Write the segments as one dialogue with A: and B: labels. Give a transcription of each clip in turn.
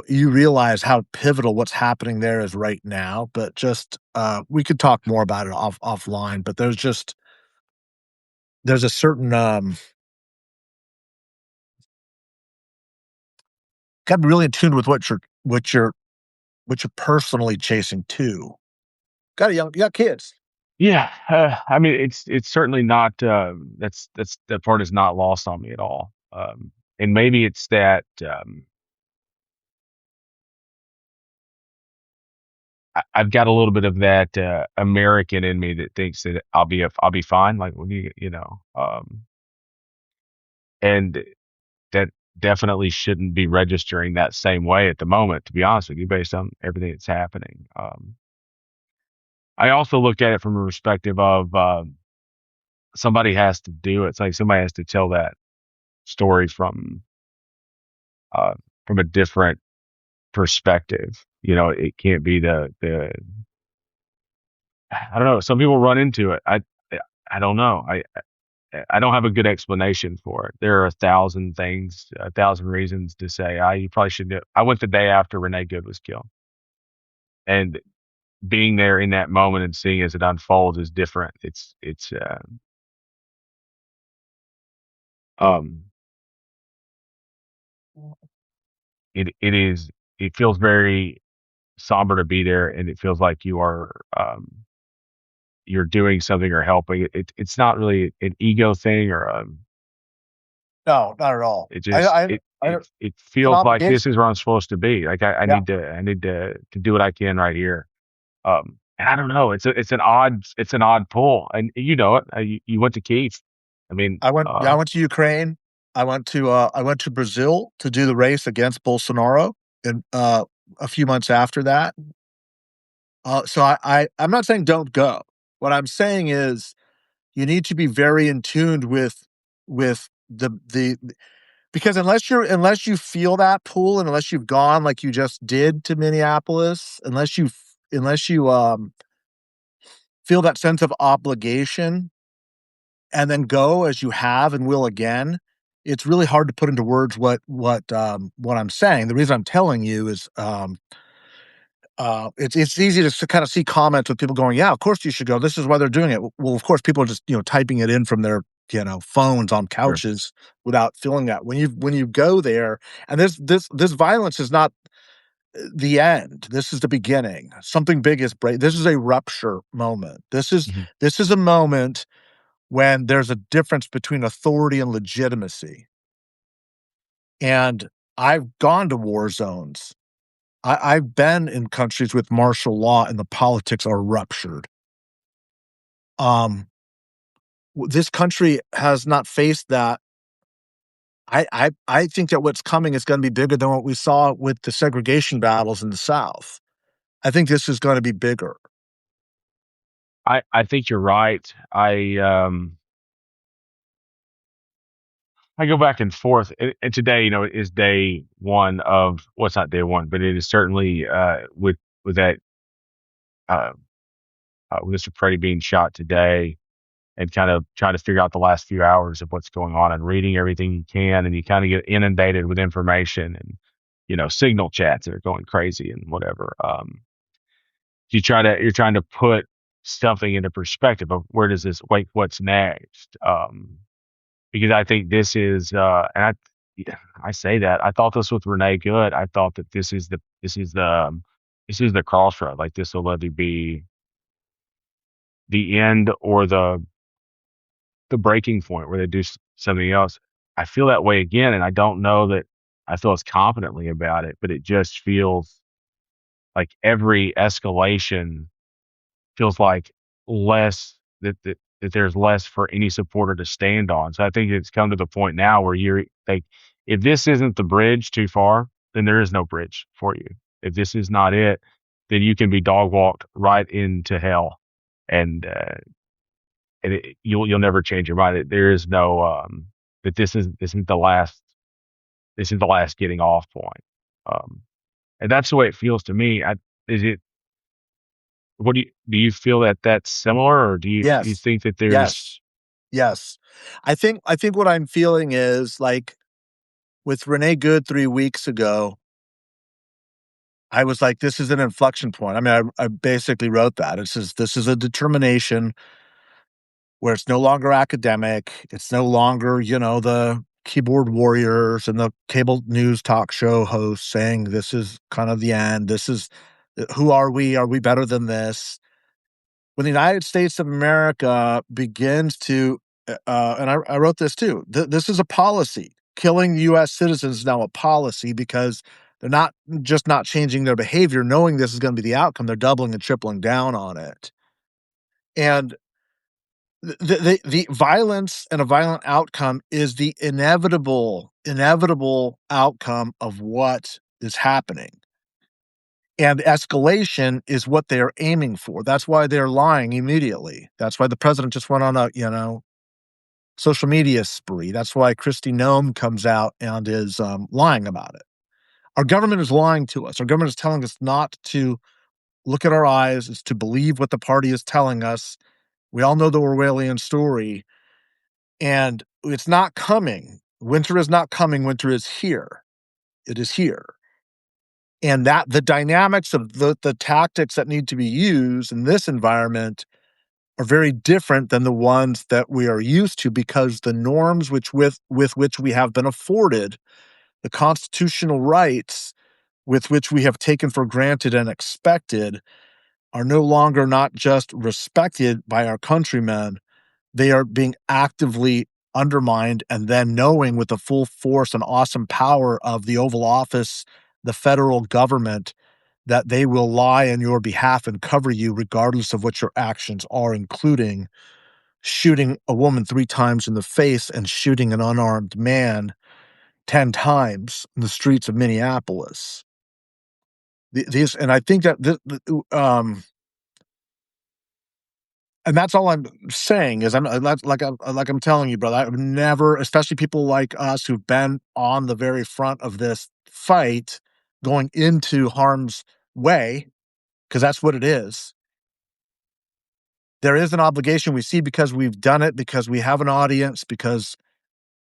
A: you realize how pivotal what's happening there is right now, but just, we could talk more about it offline, but there's a certain, gotta be really in tune with what you're personally chasing too. You got kids.
B: Yeah, I mean, it's certainly not, that part is not lost on me at all. And maybe it's that, I've got a little bit of that, American in me that thinks that I'll be fine, like, when and that definitely shouldn't be registering that same way at the moment, to be honest with you, based on everything that's happening. I also look at it from a perspective of, somebody has to do it. It's like somebody has to tell that story uh, from a different perspective. It can't be I don't know. Some people run into it. I don't know. I don't have a good explanation for it. There are 1,000 things, 1,000 reasons to say, you probably should do it. I went the day after Renee Good was killed, and being there in that moment and seeing as it unfolds is different. Um, it is, it feels very somber to be there, and it feels like you're doing something or helping. It's not really an ego thing, or
A: No, not at all.
B: it just it
A: It's an
B: feels like this
A: obligation.
B: is where I'm supposed to be. Like
A: Yeah.
B: I need to do what I can right here. And I don't know. It's an odd pull, and you know it. You went to Kiev. I mean,
A: I went to Ukraine. I went to Brazil to do the race against Bolsonaro and, a few months after that. So I'm not saying don't go. What I'm saying is you need to be very in tuned with the because unless you feel that pull and unless you've gone like you just did to Minneapolis, unless you, feel that sense of obligation and then go as you have and will again, it's really hard to put into words what I'm saying. The reason I'm telling you is, it's easy to kind of see comments with people going, "Yeah, of course you should go. This is why they're doing it." Well, of course, people are just typing it in from their phones on
B: sure.
A: couches without feeling that. When you go there, and this violence is not the end. This is the beginning. Something big is break. This is a rupture moment.
B: Mhm.
A: This is a moment when there's a difference between authority and legitimacy. And I've gone to war zones. I've been in countries with martial law and the politics are ruptured. Um, this country has not faced that. I think that what's coming is going to be bigger than what we saw with the segregation battles in the South. I think this is going to be bigger.
B: I think you're right. I go back and forth, and today, is day one of, well, it's not day one, but it is certainly, with that, uh, with Mr. Preddy being shot today, and kind of trying to figure out the last few hours of what's going on, and reading everything you can, and you kind of get inundated with information, and signal chats that are going crazy and whatever. You're trying to put something into perspective of where does this, wait, what's next? Because I think this is, and I say that I thought this with Renee Good. I thought that this is the crossroad. Like, this will either be the end or the breaking point where they do something else. I feel that way again, and I don't know that I feel as confidently about it, but it just feels like every escalation feels like less, that there's less for any supporter to stand on. So I think it's come to the point now where you're like, if this isn't the bridge too far, then there is no bridge for you. If this is not it, then you can be dog walked right into hell, and you'll never change your mind. There is no, that this isn't the last, this is the last getting off point. Um, and that's the way it feels to me. Is it? What do you feel that that's similar, or do you
A: Yes.
B: think that there's?
A: Yes. Yes. I think what I'm feeling is like with Renee Good 3 weeks ago, I was like, this is an inflection point. I mean, I basically wrote that. It says this is a determination where it's no longer academic. It's no longer, the keyboard warriors and the cable news talk show hosts saying this is kind of the end. This is who are we? Are we better than this? When the United States of America begins to, and I wrote this too, this is a policy. Killing US citizens is now a policy because they're not changing their behavior, knowing this is going to be the outcome. They're doubling and tripling down on it. And the violence and a violent outcome is the inevitable outcome of what is happening. And escalation is what they're aiming for. That's why they're lying immediately. That's why the president just went on a, social media spree. That's why Kristi Noem comes out and is lying about it. Our government is lying to us. Our government is telling us not to look at our eyes, is to believe what the party is telling us. We all know the Orwellian story, and it's not coming. Winter is not coming. Winter is here. It is here. And that the dynamics of the tactics that need to be used in this environment are very different than the ones that we are used to, because the norms with which we have been afforded, the constitutional rights with which we have taken for granted and expected, are no longer not just respected by our countrymen, they are being actively undermined, and then knowing with the full force and awesome power of the Oval Office, the federal government, that they will lie on your behalf and cover you regardless of what your actions are, including shooting a woman 3 times in the face and shooting an unarmed man 10 times in the streets of Minneapolis. These, and I think that and that's all I'm saying is I'm telling you, brother, I've never, especially people like us who've been on the very front of this fight, going into harm's way, because that's what it is. There is an obligation we see because we've done it, because we have an audience, because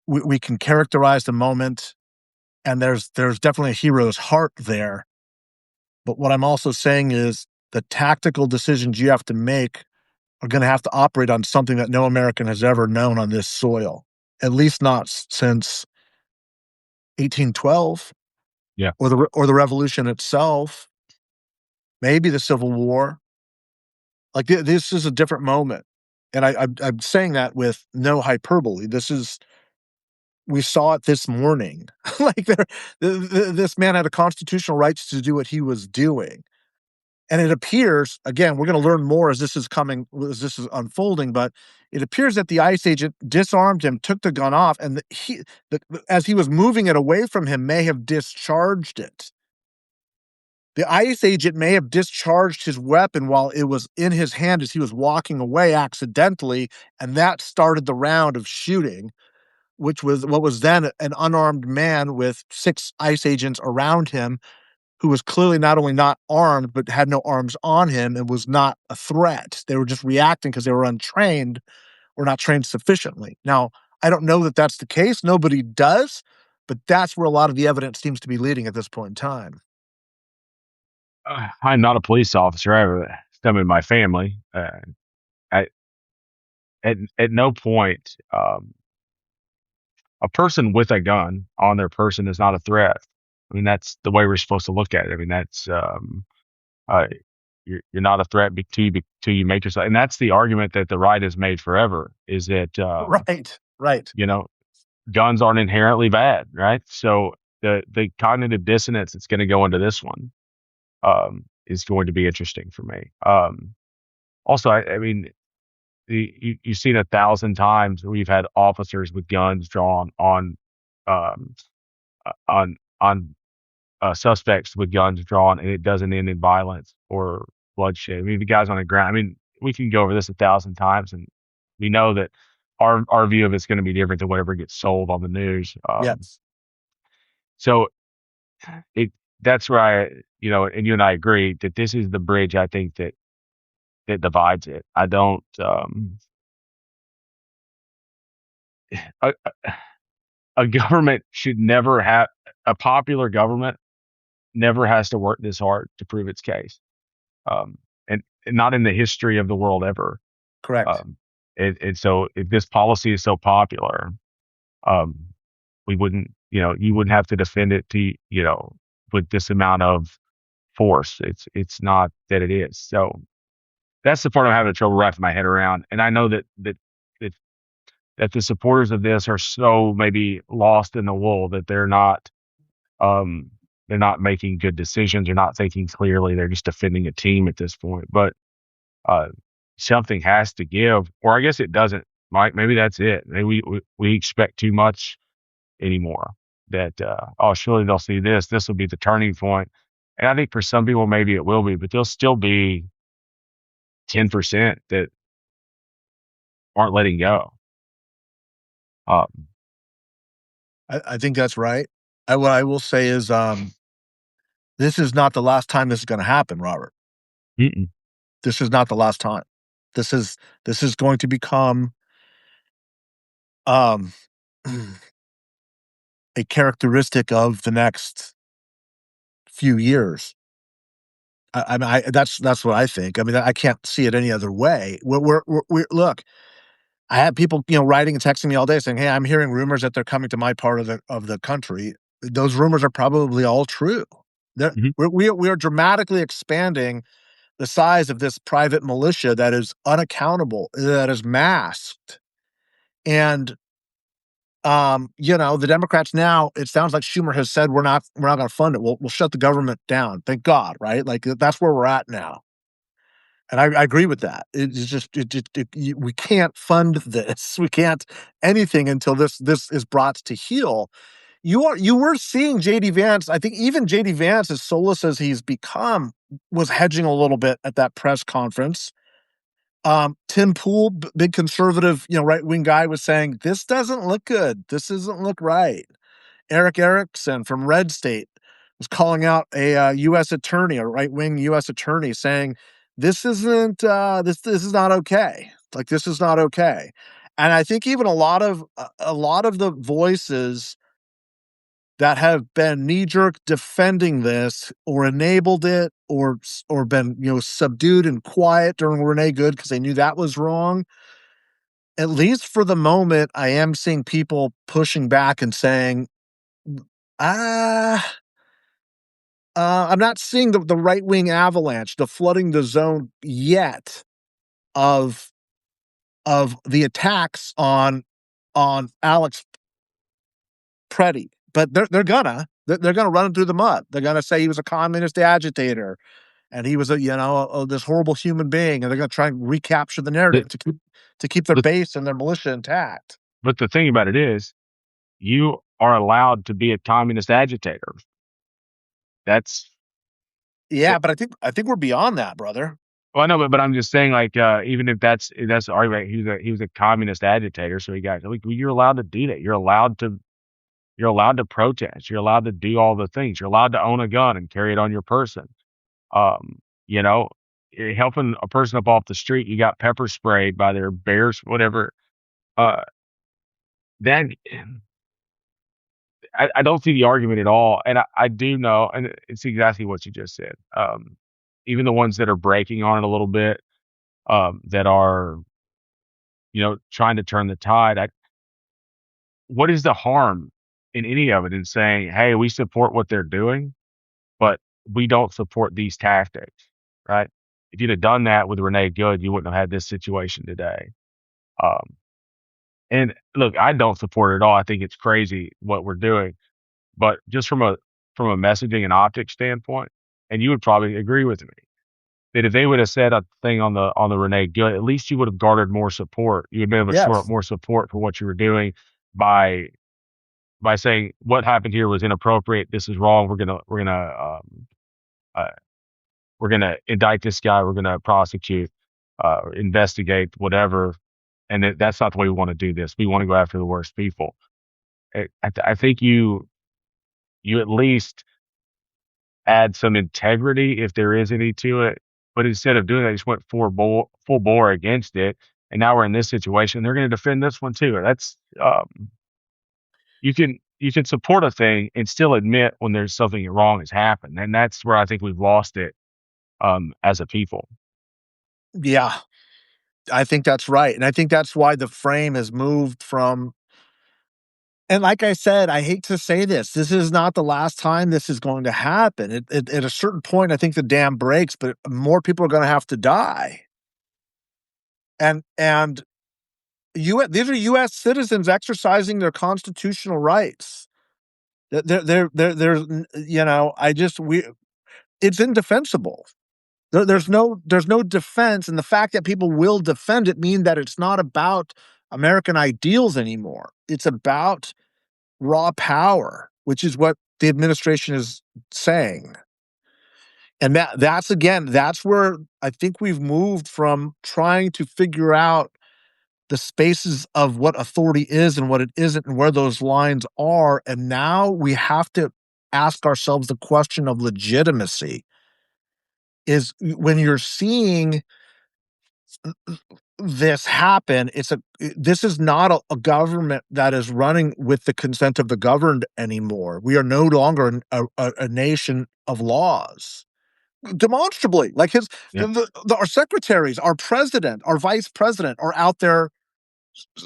A: we can characterize the moment, and there's definitely a hero's heart there. But what I'm also saying is the tactical decisions you have to make are going to have to operate on something that no American has ever known on this soil, at least not since 1812,
B: Yeah.
A: or the Revolution itself, maybe the Civil War. Like this is a different moment, and I'm saying that with no hyperbole. We saw it this morning. Like this man had a constitutional rights to do what he was doing. And it appears, again, we're going to learn more as this is unfolding, but it appears that the ICE agent disarmed him, took the gun off, and as he was moving it away from him, may have discharged it. The ICE agent may have discharged his weapon while it was in his hand as he was walking away accidentally, and that started the round of shooting, which was what was then an unarmed man with 6 ICE agents around him, who was clearly not only not armed, but had no arms on him and was not a threat. They were just reacting because they were untrained or not trained sufficiently. Now, I don't know that that's the case. Nobody does, but that's where a lot of the evidence seems to be leading at this point in time.
B: I'm not a police officer. I have some in my family. I, at no point, a person with a gun on their person is not a threat. I mean, that's the way we're supposed to look at it. I mean, that's uh, you're not a threat till you make yourself. And that's the argument that the right has made forever. Is that
A: Right, right.
B: you know guns aren't inherently bad, right? So the cognitive dissonance that's going to go into this one is going to be interesting for me. Also, I mean, you've seen 1,000 times we've had officers with guns drawn um, on suspects with guns drawn, and it doesn't end in violence or bloodshed. I mean, the guys on the ground. I mean, we can go over this 1,000 times, and we know that our view of it's going to be different than whatever gets sold on the news.
A: Yes.
B: So it that's where and you and I agree that this is the bridge. I think that divides it. I don't. A, a government should never have a popular government never has to work this hard to prove its case. And not in the history of the world ever.
A: Correct.
B: Um, and so if this policy is so popular, um, we wouldn't, you wouldn't have to defend it with this amount of force. It's not that it is. So that's the part I'm having trouble wrapping my head around. And I know that that the supporters of this are so maybe lost in the wool that um they're not making good decisions. They're not thinking clearly. They're just defending a team at this point. But uh, something has to give, or I guess it doesn't. Mike, maybe that's it. Maybe we expect too much anymore. That oh, surely they'll see this. This will be the turning point. And I think for some people maybe it will be, but there'll still be 10% that aren't letting go. Um,
A: I think that's right. What I will say is, this is not the last time this is going to happen, Robert.
B: mm-mm,
A: This is not the last time. This is this is going to become um, a characteristic of the next few years. I mean, that's what I think. I mean, I can't see it any other way. Look. I have people, writing and texting me all day saying, "Hey, I'm hearing rumors that they're coming to my part of the country." Those rumors are probably all true. They're,
B: mhm.
A: we are dramatically expanding the size of this private militia that is unaccountable, that is masked, and the Democrats now. It sounds like Schumer has said we're not going to fund it. We'll shut the government down. Thank God, right? Like that's where we're at now. And I agree with that. It's just we can't fund this. We can't anything until this is brought to heel. You were seeing JD Vance. I think even JD Vance, as soulless as he's become, was hedging a little bit at that press conference. Tim Pool, big conservative, right wing guy, was saying this doesn't look good. This doesn't look right. Eric Erickson from Red State was calling out a U.S. attorney, a right wing U.S. attorney, saying this isn't this is not okay. Like this is not okay. And I think even a lot of the voices that have been knee jerk defending this or enabled it or been subdued and quiet during Renee Good because they knew that was wrong. At least for the moment, I am seeing people pushing back and saying, ah, I'm not seeing the right wing avalanche, the flooding the zone yet of the attacks on Alex Preddy, but they're gonna run him through the mud. They're gonna say he was a communist agitator and he was this horrible human being, and they're gonna try and recapture the
B: The,
A: narrative to keep their
B: but
A: base and their militia intact.
B: but the thing about it is, you are allowed to be a communist agitator. That's
A: Yeah, but I think we're beyond that, brother.
B: Well, no, but I'm just saying, like, even if that's the argument, he was a communist agitator, so he got like you're allowed to do that. You're allowed to protest. You're allowed to do all the things. You're allowed to own a gun and carry it on your person. Um, you know, you're helping a person up off the street, you got pepper sprayed by their bears, whatever. Uh, that I don't see the argument at all, and I do know, and it's exactly what you just said. Even the ones that are breaking on it a little bit, that are trying to turn the tide. What is the harm in any of it in saying, hey, we support what they're doing, but we don't support these tactics, right? If you'd have done that with Renee Good, you wouldn't have had this situation today. Um, and look, I don't support it at all. I think it's crazy what we're doing, but just from a messaging and optics standpoint, and you would probably agree with me that if they would have said a thing on the Renee Good, at least you would have garnered more support. You would be able to shore up
A: Yes.
B: more support for what you were doing by saying what happened here was inappropriate. This is wrong. Uh, we're gonna indict this guy. We're gonna prosecute, investigate, whatever. And that's not the way we want to do this. We want to go after the worst people. I think you at least add some integrity if there is any to it. But instead of doing that, just went full bore against it. And now we're in this situation. They're going to defend this one too. That's you can you can support a thing and still admit when there's something wrong has happened, and that's where I think we've lost it as a people.
A: Yeah, I think that's right, and I think that's why the frame has moved from. And like I said, I hate to say this is not the last time this is going to happen. At a certain point, I think the dam breaks, but more people are gonna have to die. And these are US citizens exercising their constitutional rights. There's I just we it's indefensible. There's no defense, and the fact that people will defend it mean that it's not about American ideals anymore. It's about raw power, which is what the administration is saying. And that's where I think we've moved from trying to figure out the spaces of what authority is and what it isn't and where those lines are. And now we have to ask ourselves the question of legitimacy is when you're seeing this happen, this is not a government that is running with the consent of the governed anymore. We are no longer a nation of laws. Demonstrably, like
B: Yeah.
A: our secretaries, our president, our vice president are out there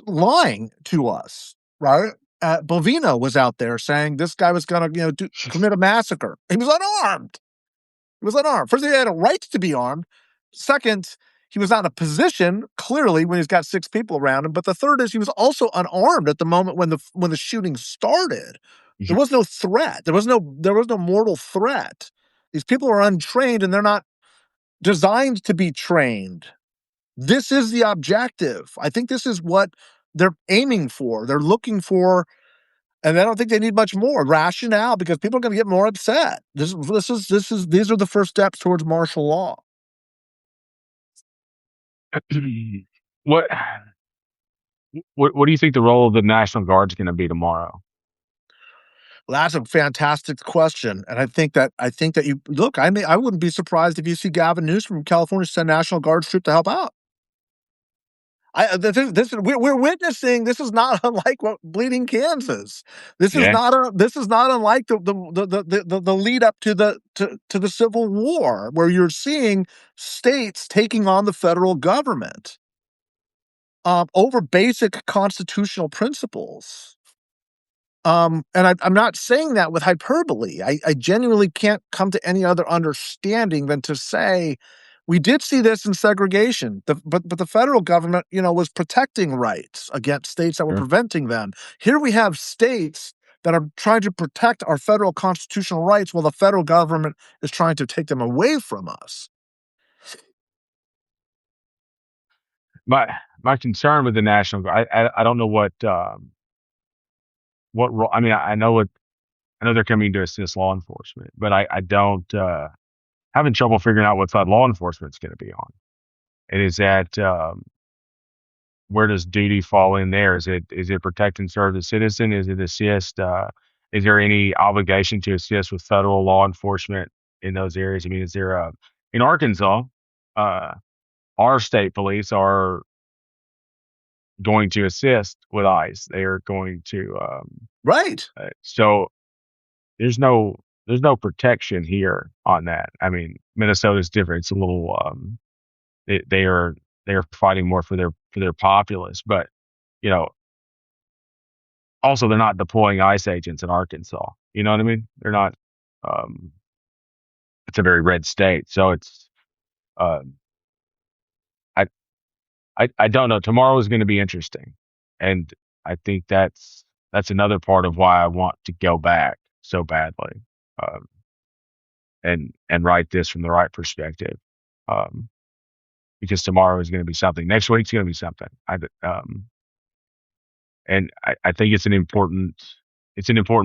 A: lying to us, right? Bovino was out there saying this guy was going to, commit a massacre. He was unarmed. He was unarmed. First, he had a right to be armed. Second, he was not in a position clearly when he's got six people around him. But the third is he was also unarmed at the moment when the shooting started. There was no threat. There was no mortal threat. These people are untrained and they're not designed to be trained. This is the objective. I think this is what they're aiming for. They're looking for, and I don't think they need much more rationale because people are going to get more upset. These are the first steps towards martial law.
B: what what do you think the role of the National Guard is going to be tomorrow?
A: Well, that's a fantastic question, and I think that you look. I wouldn't be surprised if you see Gavin Newsom from California send National Guard troop to help out. We're witnessing. This is not unlike what Bleeding Kansas.
B: Yeah.
A: This is not unlike the lead up to the Civil War, where you're seeing states taking on the federal government over basic constitutional principles. And I'm not saying that with hyperbole. I genuinely can't come to any other understanding than to say we did see this in segregation, but the federal government, was protecting rights against states that were
B: Sure.
A: preventing them. Here we have states that are trying to protect our federal constitutional rights while the federal government is trying to take them away from us.
B: My my concern with the National Guard, I don't know what role. I mean, I know they're coming to assist law enforcement, but I don't having trouble figuring out what side law enforcement's going to be on. And is that where does duty fall in there? Is it protect and serve the citizen? Is it assist? Is there any obligation to assist with federal law enforcement in those areas? I mean, is there in Arkansas, uh, our state police are going to assist with ICE. They are going to
A: Right.
B: so there's no protection here on that. I mean, Minnesota's different. It's a little they are fighting more for their populace, but you know, also they're not deploying ICE agents in Arkansas. You know what I mean? They're not. Um, it's a very red state, so it's. Um, I I don't know. Tomorrow is going to be interesting, and I think that's another part of why I want to go back so badly, um, and write this from the right perspective. Um, because tomorrow is going to be something. Next week's going to be something. And I think it's an important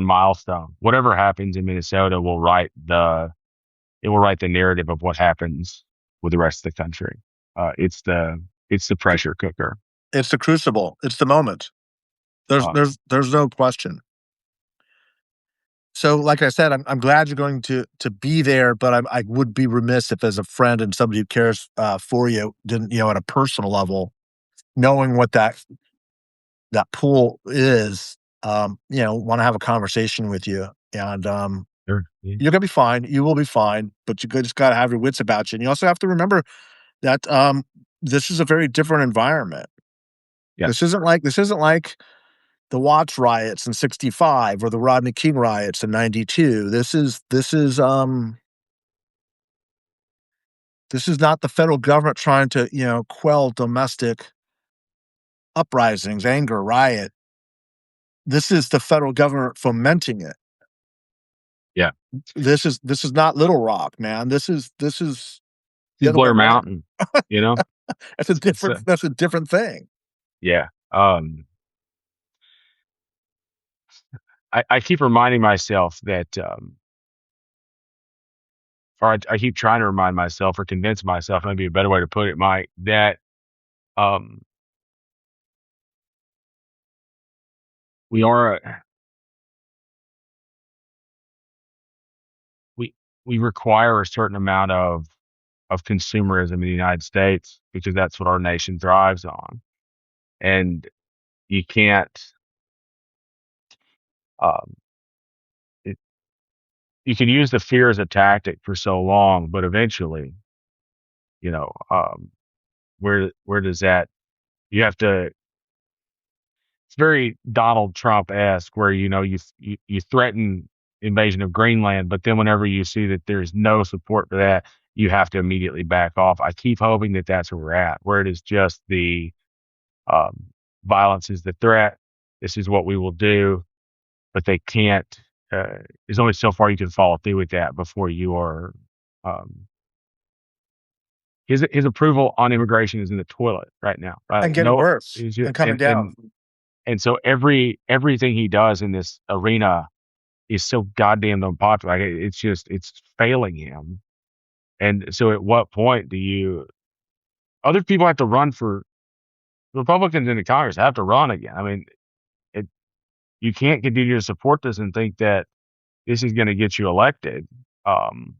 B: milestone. Whatever happens in Minnesota will write the narrative of what happens with the rest of the country. It's the pressure cooker.
A: It's the crucible. It's the moment. There's
B: Uh,
A: there's there's no question. So, like I said, I'm glad you're going to be there, but I would be remiss if, as a friend and somebody who cares for you, didn't at a personal level, knowing what that pool is. want to have a conversation with you, and
B: Sure. Yeah.
A: you're gonna be fine. You will be fine, but just gotta have your wits about you. And you also have to remember that this is a very different environment.
B: Yeah.
A: This isn't like the Watts riots in '65 or the Rodney King riots in '92. This is not the federal government trying to, quell domestic uprisings, anger, riot. This is the federal government fomenting it.
B: Yeah.
A: This is not Little Rock, man. This is the
B: This is
A: other way
B: Blair
A: around.
B: Mountain, you know?
A: That's a
B: It's
A: different that's a different thing.
B: yeah. I keep reminding myself that, or I keep trying to remind myself or convince myself, maybe a better way to put it, Mike, that um, we are we we require a certain amount of consumerism in the United States because that's what our nation thrives on, and you can't. Um, it, you can use the fear as a tactic for so long, but eventually, you know, where does that? You have to. It's very Donald Trump-esque where, you threaten invasion of Greenland, but then whenever you see that there's no support for that, you have to immediately back off. I keep hoping that that's where we're at, where it is just the um, violence is the threat. This is what we will do, but they can't. There's only so far you can follow through with that before you are. Um, his approval on immigration is in the toilet right now.
A: And
B: Right?
A: getting
B: No,
A: worse and coming down.
B: and so everything he does in this arena is so goddamn unpopular. Like, it's failing him. And so at what point do you other people have to run for Republicans in the Congress have to run again. I mean, it you can't continue to support this and think that this is gonna get you elected. Um,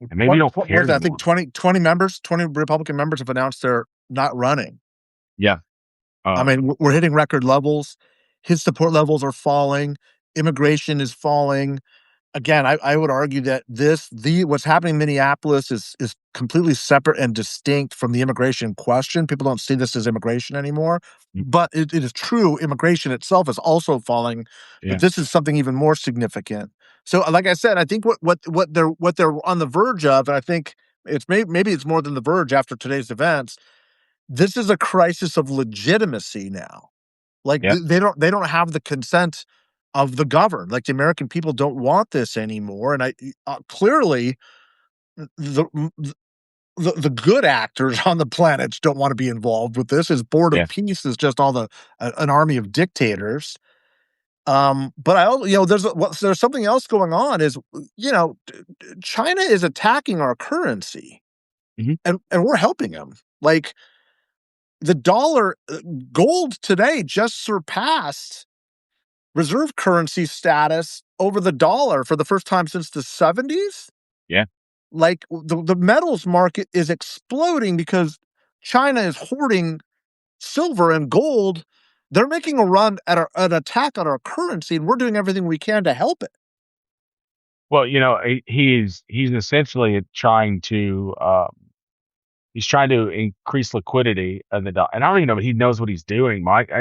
B: and maybe you don't
A: What
B: care
A: was that? I think
B: anymore.
A: 20 Republican members have announced they're not running.
B: Yeah.
A: I
B: Um,
A: mean, we're hitting record levels. His support levels are falling. Immigration is falling. Again, I would argue that what's happening in Minneapolis is completely separate and distinct from the immigration question. People don't see this as immigration anymore,
B: mm,
A: but it is true. Immigration itself is also falling, but
B: yeah,
A: this is something even more significant. So, like I said, I think what they're on the verge of, and I think maybe it's more than the verge after today's events. This is a crisis of legitimacy now. Like,
B: yeah,
A: they don't have the consent of the governed. Like, the American people don't want this anymore, and clearly, the the good actors on the planet don't wanna be involved with this. His board of
B: yeah.
A: peace is just all an army of dictators. But there's something else going on is, China is attacking our currency,
B: Mhm.
A: and we're helping them. Like, the dollar gold today just surpassed reserve currency status over the dollar for the first time since the '70s.
B: Yeah.
A: Like, the metals market is exploding because China is hoarding silver and gold. They're making a run at an attack on our currency, and we're doing everything we can to help it.
B: Well, he's essentially he's trying to increase liquidity of the dollar. And I don't even know if he knows what he's doing, Mike.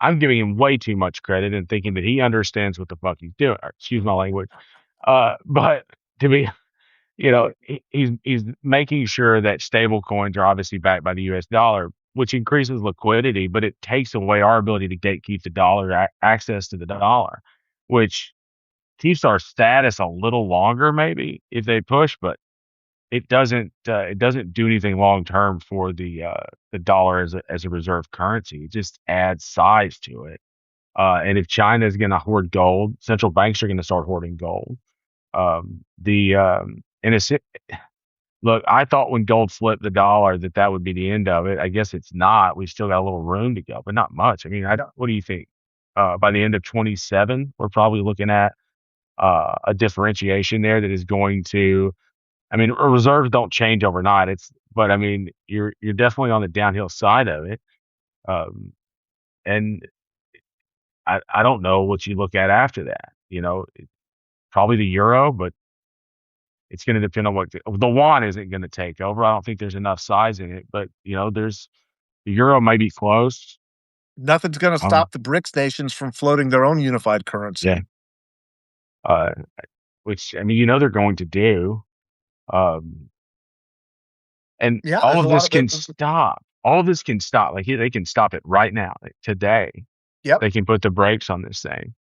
B: I'm giving him way too much credit and thinking that he understands what the fuck he's doing. Or, excuse my language. But to be, he's making sure that stable coins are obviously backed by the U.S. dollar, which increases liquidity, but it takes away our ability to gatekeep the dollar, access to the dollar, which keeps our status a little longer, maybe if they push, but it doesn't do anything long term for the dollar as a reserve currency. It just adds size to it. And if China is going to hoard gold, central banks are going to start hoarding gold. The and it's Look, I thought when gold flipped the dollar that would be the end of it. I guess it's not. We still got a little room to go, but not much. I mean, I don't. What do you think? By the end of 27, we're probably looking at a differentiation there that is going to. I mean, reserves don't change overnight. But I mean, you're definitely on the downhill side of it. Um, and I don't know what you look at after that. Probably the euro, but it's going to depend on what the yuan isn't going to take over. I don't think there's enough size in it, but there's the euro may be close.
A: Nothing's going to
B: Um,
A: stop the BRICS nations from floating their own unified
B: yeah,
A: currency.
B: uh, which I mean, they're going to do. Um, and
A: Yeah,
B: all
A: there's a
B: of
A: lot
B: this
A: of it.
B: can stop. All of this can stop. Like they can stop it right now, like today.
A: Yep.
B: They can put the brakes on this thing.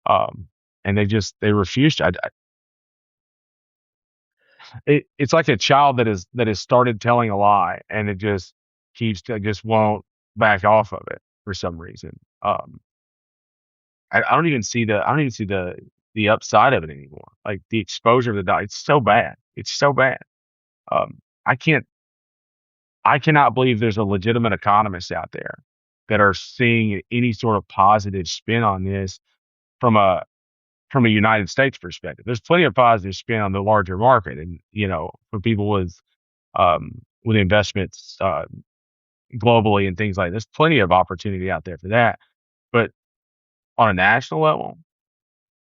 B: Um, and they refuse to. It's like a child that has started telling a lie, and it just won't back off of it for some reason. I don't even see the upside of it anymore. Like the exposure of the dot, it's so bad. It's so bad. Um, I can't I cannot believe there's a legitimate economists out there that are seeing any sort of positive spin on this from a United States perspective. There's plenty of positive spin on the larger market, and for people with investments globally and things like. There's plenty of opportunity out there for that, but on a national level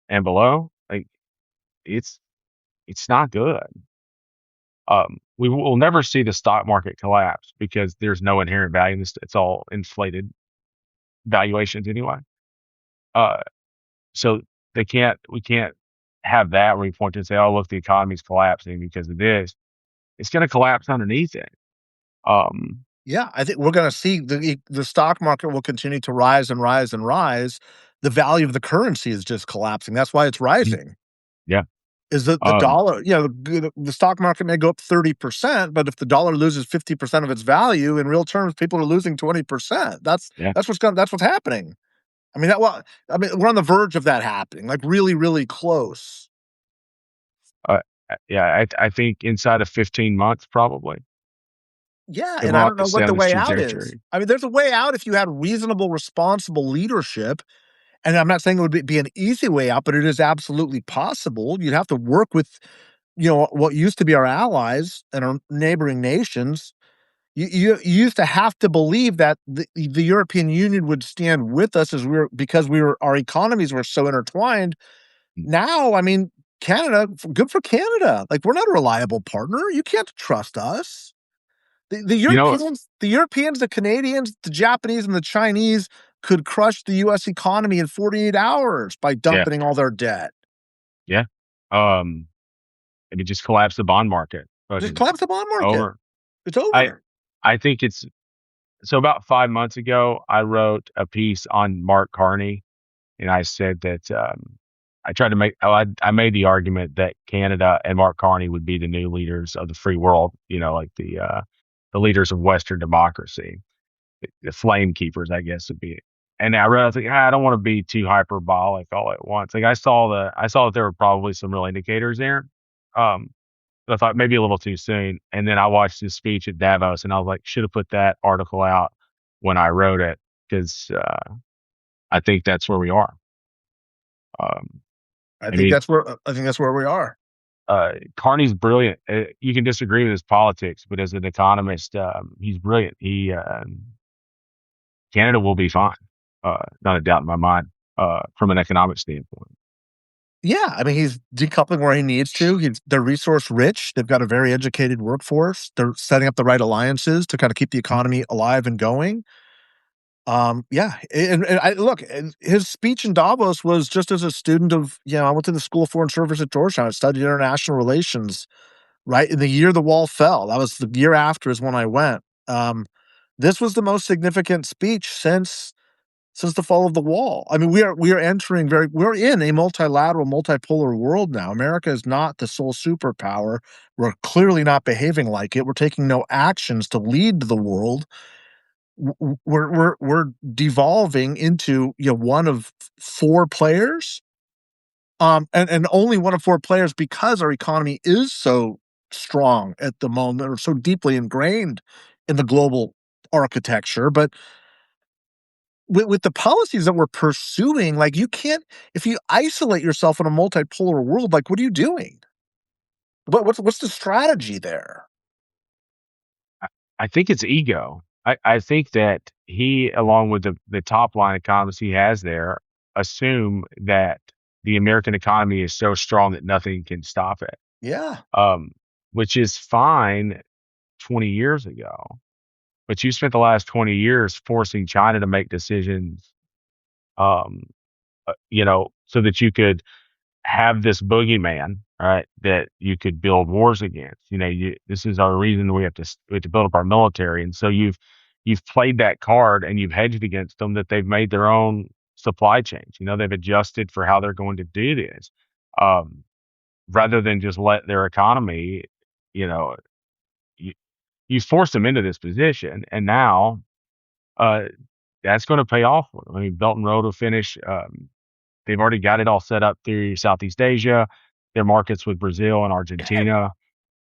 B: and below, like it's it's not good. We will never see the stock market collapse because there's no inherent value in this. It's all inflated valuations anyway. Uh, so we can't have that where we point to and say, oh, look, the economy's collapsing because of this. It's going to collapse underneath it. Um,
A: Yeah, I think we're gonna see the stock market will continue to rise and rise and rise. The value of the currency is just collapsing. That's why it's
B: mhm,
A: rising.
B: yeah.
A: Is that the
B: Um,
A: dollar, the stock market may go up 30%, but if the dollar loses 50% of its value, in real terms, people are losing 20%.
B: yeah.
A: That's what's happening. I mean, we're on the verge of that happening, like, really, really close.
B: Uh, yeah. I think inside of 15 months, probably,
A: Yeah,
B: if
A: and
B: we're
A: I
B: on
A: don't know
B: this
A: what the
B: down this
A: way out is.
B: trajectory.
A: I mean, there's a way out if you had reasonable, responsible leadership, and I'm not saying it would be an easy way out, but it is absolutely possible. You'd have to work with, what used to be our allies and our neighboring nations. You used to have to believe that the European Union would stand with us as because our economies were so intertwined.
B: Mm.
A: Now, I mean, Canada, good for Canada. Like, we're not a reliable partner. You can't trust us.
B: You know,
A: The Europeans, the Canadians, the Japanese, and the Chinese could crush the US economy in 48 hours by
B: yeah,
A: dumping all their debt.
B: yeah. Um, and it just collapsed the bond market.
A: Just
B: Fucking
A: collapse the bond market.
B: over.
A: It's
B: I
A: over.
B: I think it's so. About 5 months ago, I wrote a piece on Mark Carney, and I said that I tried to make. Oh, I made the argument that Canada and Mark Carney would be the new leaders of the free world. Like the leaders of Western democracy, the flame keepers, I guess would be. And I realized, like, I don't want to be too hyperbolic all at once. Like I saw that there were probably some real indicators there. Um, but I thought maybe a little too soon. And then I watched his speech at Davos, and I was like, should have put that article out when I wrote it because I think that's where we are. Um, I mean,
A: I think that's where we are.
B: Carney's brilliant. You can disagree with his politics, but as an economist, he's brilliant. Canada will be fine. Not a doubt in my mind, from an economic standpoint.
A: Yeah, I mean, he's decoupling where he needs to. They're resource rich. They've got a very educated workforce. They're setting up the right alliances to kind of keep the
B: Mhm.
A: economy alive and going. Yeah, and I look, and his speech in Davos was just as a student of, I went to the School of Foreign Service at Georgetown. I studied international relations, right? In the year the wall fell, that was the year after is when I went. This was the most significant speech since the fall of the wall. I mean, we're in a multilateral, multipolar world now. America is not the sole superpower. We're clearly not behaving like it. We're taking no actions to lead the world. We're devolving into, one of four players, and only one of four players because our economy is so strong at the moment, or so deeply ingrained in the global architecture. But with the policies that we're pursuing, like, you can't, if you isolate yourself in a multipolar world, like, what are you doing? What's the strategy there?
B: I, I think it's ego. I think that he, along with the top line economists he has there, assume that the American economy is so strong that nothing can stop it.
A: Yeah.
B: Um, which is fine 20 years ago, but you spent the last 20 years forcing China to make decisions, um, so that you could have this boogeyman, right? That you could build wars against. This is our reason we have to build up our military, and so you've played that card and you've hedged against them that they've made their own supply chains. They've adjusted for how they're going to do this, um, rather than just let their economy. You know, you, you forced them into this position, and now uh, that's going to pay off for them. I mean, Belt and Road will finish. They've already got it all set up through Southeast Asia, their markets with Brazil and Argentina.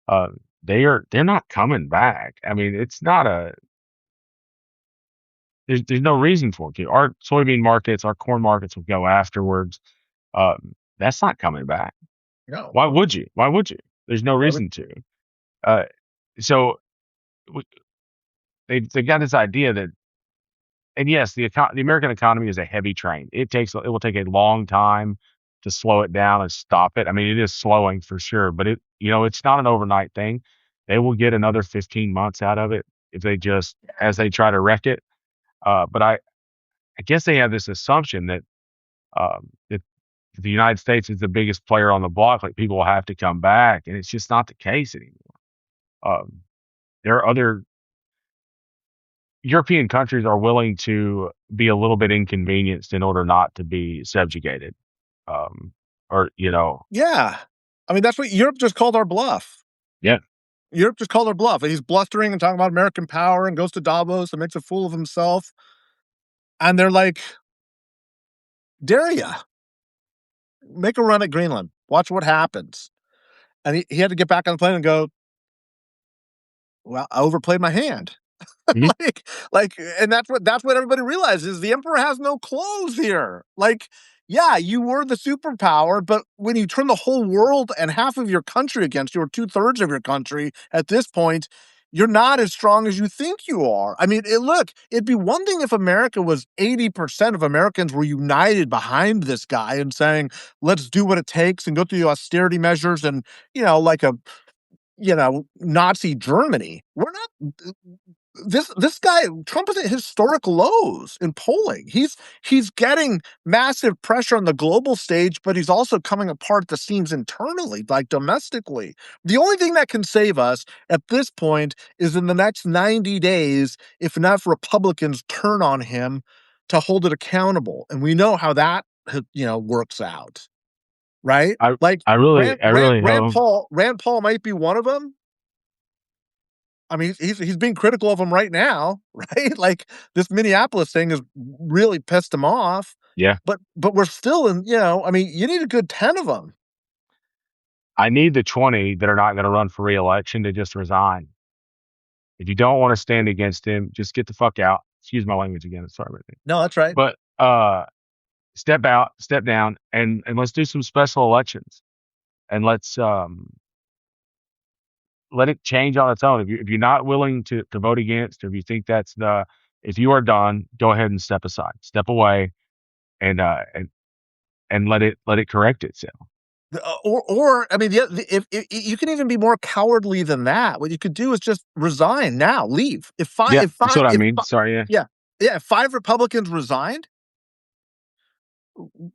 B: Uh, they're not coming back. I mean, it's not a there's no reason for it to. Our soybean markets, our corn markets will go afterwards. That's not coming back.
A: No.
B: Why would you? Why would you? There's no
A: Why would-
B: reason to. Uh, so w- they've got this idea that, and yes, the American economy is a heavy train. It will take a long time to slow it down and stop it. I mean, it is slowing for sure, but it's not an overnight thing. They will get another 15 months out of it if they just as they try to wreck it. But I guess they have this assumption that the United States is the biggest player on the block. Like people will have to come back, and it's just not the case anymore. Um, there are other European countries are willing to be a little bit inconvenienced in order not to be subjugated. Um, or,
A: Yeah. I mean, that's what Europe just called our bluff.
B: yeah.
A: Europe just called our bluff. And he's blustering and talking about American power and goes to Davos and makes a fool of himself. And they're like, dare ya? Make a run at Greenland. Watch what happens. And he had to get back on the plane and go, well, I overplayed my hand.
B: Mhm.
A: like, and that's what everybody realizes. The emperor has no clothes here. Like, yeah, you were the superpower, but when you turn the whole world and half of your country against you, or 2/3 of your country at this point, you're not as strong as you think you are. I mean, look, it'd be one thing if America was 80% of Americans were united behind this guy and saying, let's do what it takes and go through the austerity measures and, like a, Nazi Germany. We're not this guy. Trump is at historic lows in polling. He's getting massive pressure on the global stage, but he's also coming apart at the seams internally, like domestically. The only thing that can save us at this point is in the next 90 days, if enough Republicans turn on him to hold it accountable. And we know how that works out, right?
B: I,
A: Like
B: I really, I really hope.
A: Rand Paul might be one of them. I mean, he's being critical of him right now, right? Like this Minneapolis thing has really pissed him off.
B: Yeah.
A: But we're still in, I mean, you need a good 10 of them.
B: I need the 20 that are not going to run for reelection to just resign. If you don't want to stand against him, just get the fuck out. Excuse my language again. Sorry about that.
A: No, that's right.
B: But step out, step down, and let's do some special elections, and let's let it change on its own. If you're not willing to vote against, or if you think if you are done, go ahead and step aside, step away, and let it correct itself.
A: Or I mean, if you can even be more cowardly than that. What you could do is just resign now, leave.
B: Yeah, that's what I mean. Sorry, yeah.
A: Yeah, yeah, if 5 Republicans resigned,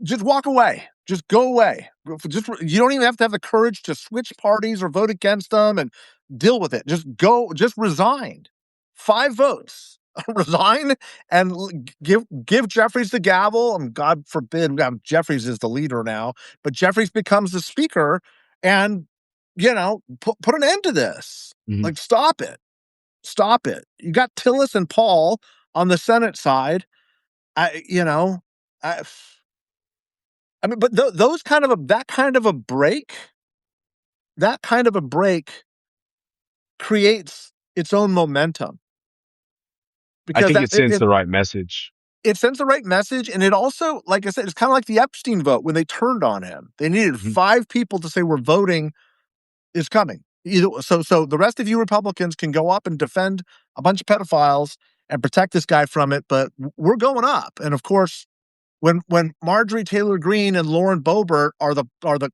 A: just walk away. Just go away. Just you don't even have to have the courage to switch parties or vote against them and deal with it. Just go. Just resign. 5 votes. Resign and give Jeffries the gavel. And God forbid, Jeffries is the leader now, but Jeffries becomes the speaker, and put an end to this.
B: Mhm.
A: Like stop it. Stop it. You got Tillis and Paul on the Senate side. I you know I. I mean, but those kind of that kind of a break, creates its own momentum
B: I
A: because
B: think
A: that
B: it sends the right message.
A: it sends the right message, and it also, like I said, it's kind of like the Epstein vote when they turned on him. They needed
B: Mhm.
A: 5 people to say we're voting is coming. So the rest of you Republicans can go up and defend a bunch of pedophiles and protect this guy from it, but we're going up, and of course when Marjorie Taylor Greene and Lauren Boebert are the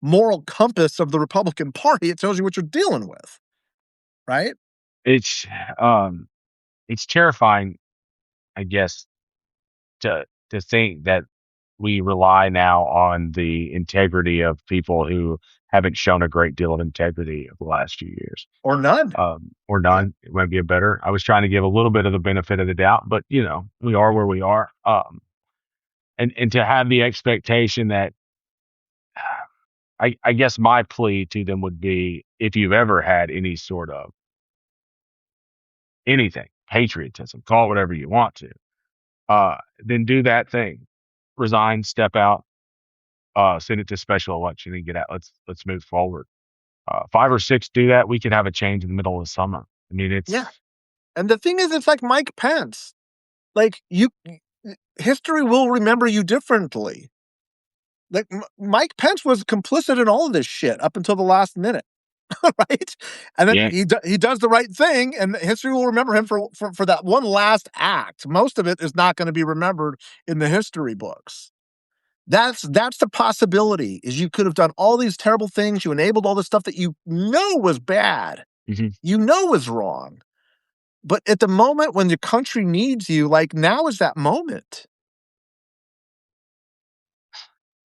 A: moral compass of the Republican Party, it tells you what you're dealing with, right?
B: It's um it's terrifying, I guess, to think that we rely now on the integrity of people who haven't shown a great deal of integrity over the last few years.
A: Or none.
B: Or
A: Yeah.
B: none. It might be a better. I was trying to give a little bit of the benefit of the doubt, but we are where we are. And to have the expectation that, I guess my plea to them would be, if you've ever had any sort of anything, patriotism, call it whatever you want to, then do that thing. Resign, step out, send it to special election and get out. Let's move forward. 5 or 6 do that, we could have a change in the middle of the summer. I mean,
A: Yeah.
B: it's
A: And the thing is, it's like Mike Pence. Like history will remember you differently. Like Mike Pence was complicit in all of this shit up until the last minute, right? And then
B: yeah.
A: he does the right thing, and history will remember him for that one last act. Most of it is not going to be remembered in the history books. That's the possibility. Is you could have done all these terrible things. You enabled all the stuff that you know was bad.
B: Mhm.
A: You know was wrong. But at the moment when the country needs you, like now is that moment.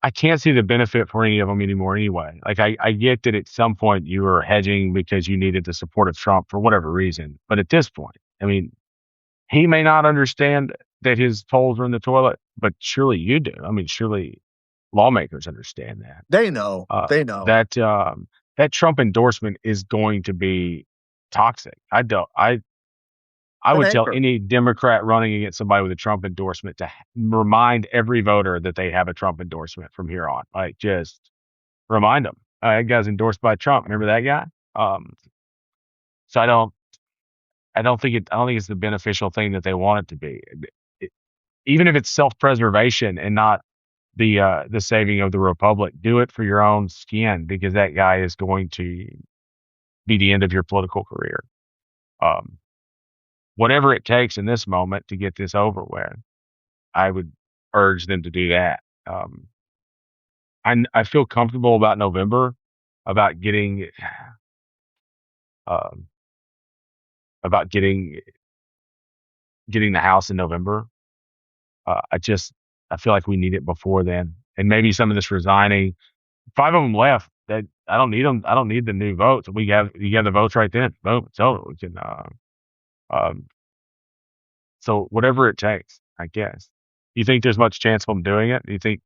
B: I can't see the benefit for any of them anymore anyway. Like, I get that at some point you were hedging because you needed the support of Trump for whatever reason. But at this point, I mean, he may not understand that his polls are in the toilet, but surely you do. I mean, surely lawmakers understand that.
A: They know.
B: Uh,
A: They know.
B: that that Trump endorsement is going to be toxic. I
A: An
B: would tell
A: anchor.
B: any Democrat running against somebody with a Trump endorsement to remind every voter that they have a Trump endorsement from here on. Like, just remind them, that guy's endorsed by Trump. Remember that guy? So I don't think it's the beneficial thing that they want it to be. It- Even if it's self-preservation and not the saving of the republic, do it for your own skin, because that guy is going to be the end of your political career. Um, Whatever it takes in this moment to get this over with, I would urge them to do that. Um, I feel comfortable about November, about getting, um, about getting the House in November. I feel like we need it before then, and maybe some of this resigning. 5 of them left. That I don't need them. I don't need the new votes. You have the votes right then. Boom, it's over. We can. Um, so whatever it takes, I guess. You think there's much chance of them doing it? You think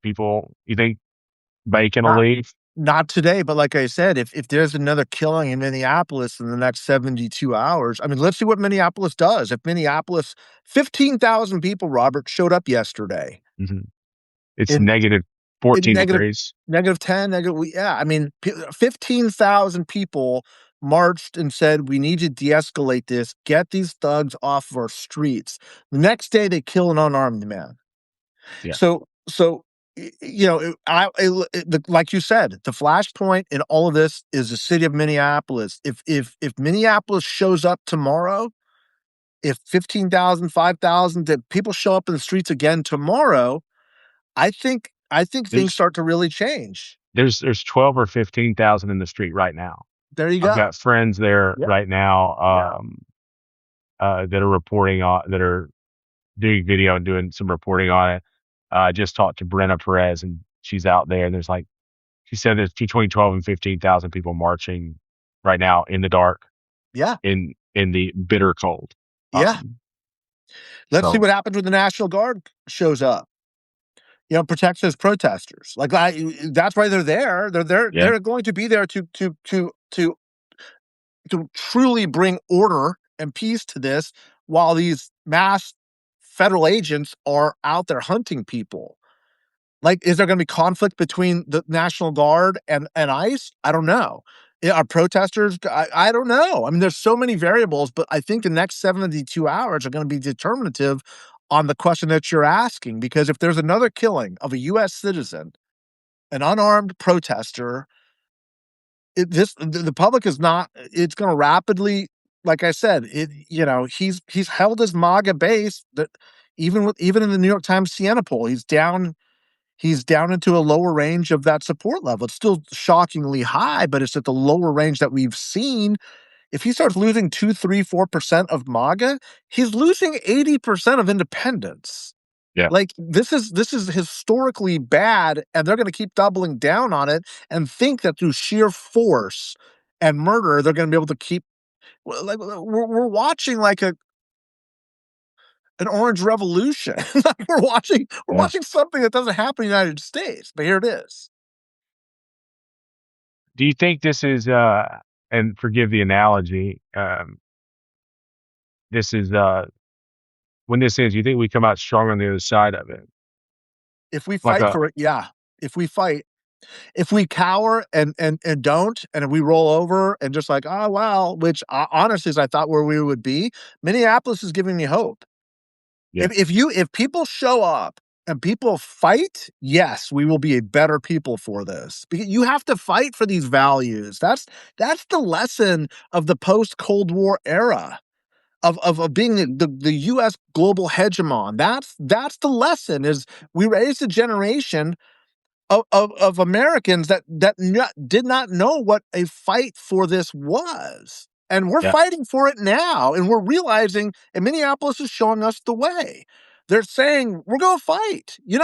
B: Bacon will
A: Not
B: leave?
A: not today, but like I said, if there's another killing in Minneapolis in the next 72 hours, I mean, let's see what Minneapolis does. If Minneapolis 15,000 people, Robert, showed up yesterday
B: Mhm. It's
A: in
B: negative
A: in
B: 14
A: negative
B: degrees.
A: negative 10, yeah, I mean, 15,000 people marched and said, "We need to de-escalate this, get these thugs off of our streets." The next day, they kill an unarmed man.
B: Yeah.
A: So, you know, like you said, the flashpoint in all of this is the city of Minneapolis. If Minneapolis shows up tomorrow, if 15,000, 5,000 that people show up in the streets again tomorrow, I think things
B: There's
A: start to really change.
B: there's 12 or 15,000 in the street right now.
A: There you
B: I've
A: go.
B: got friends there
A: Yeah,
B: right now,
A: yeah,
B: that are reporting on that are doing video and doing some reporting on it. I just talked to Brenna Perez, and she's out there, and she said there's between 12 and 15,000 people marching right now in the dark,
A: yeah,
B: in the bitter cold.
A: yeah. Let's see
B: So
A: what happens when the National Guard shows up. Protects those protesters. Like that's why they're there.
B: yeah,
A: They're going to be there to truly bring order and peace to this while these mass federal agents are out there hunting people. Like, is there going to be conflict between the National Guard and ICE? I don't know. Are protesters? I don't know. I mean, there's so many variables, but I think the next 72 hours are going to be determinative on the question that you're asking. Because if there's another killing of a U.S. citizen, an unarmed protester, the public is not. It's going to rapidly, like I said, he's held his MAGA base that even in the New York Times Siena poll, he's down into a lower range of that support level. It's still shockingly high, but it's at the lower range that we've seen. If he starts losing 2, 3, 4% of MAGA, he's losing 80% of independents.
B: Yeah.
A: Like this is historically bad, and they're going to keep doubling down on it and think that through sheer force and murder they're going to be able to keep. Like we're watching like an orange revolution. Like we're
B: Yeah.
A: watching something that doesn't happen in the United States, but here it is.
B: Do you think this is, and forgive the analogy, this is, when this ends, you think we come out stronger on the other side of it?
A: If we
B: Like
A: fight for it, yeah. If we fight, if we cower and don't, and if we roll over and just like, oh wow, which honestly is I thought where we would be. Minneapolis is giving me hope.
B: yeah,
A: If people show up and people fight, yes, we will be a better people for this. Because you have to fight for these values. That's the lesson of the post Cold War era of being the US global hegemon. That's the lesson is we raised a generation of Americans that did not know what a fight for this was. And we're
B: yeah.
A: fighting for it now. And we're realizing, and Minneapolis is showing us the way. They're saying, we're going to fight. You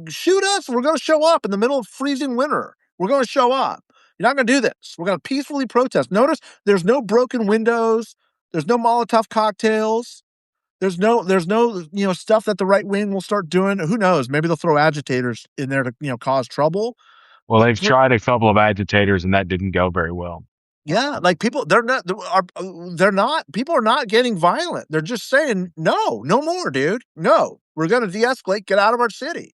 A: shoot us, we're going to show up in the middle of freezing winter. We're going to show up. You're not going to do this. We're going to peacefully protest. Notice there's no broken windows, there's no Molotov cocktails. There's no stuff that the right wing will start doing. Who knows? Maybe they'll throw agitators in there to cause trouble.
B: Well,
A: But
B: they've tried a couple of agitators, and that didn't go very well.
A: yeah, like people, they're not. People are not getting violent. They're just saying no, no more, dude. No, we're going to de-escalate. Get out of our city.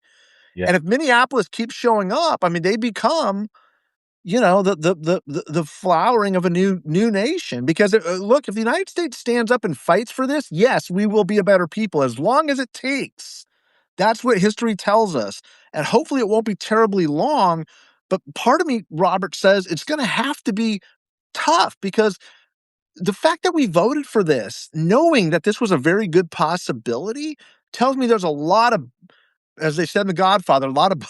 B: Yeah,
A: And if Minneapolis keeps showing up, I mean, they become the flowering of a new nation. Because look, if the United States stands up and fights for this, yes, we will be a better people as long as it takes. That's what history tells us. And hopefully it won't be terribly long. But part of me, Robert, says it's going to have to be tough because the fact that we voted for this, knowing that this was a very good possibility, tells me there's a lot of, as they said in The Godfather, a lot of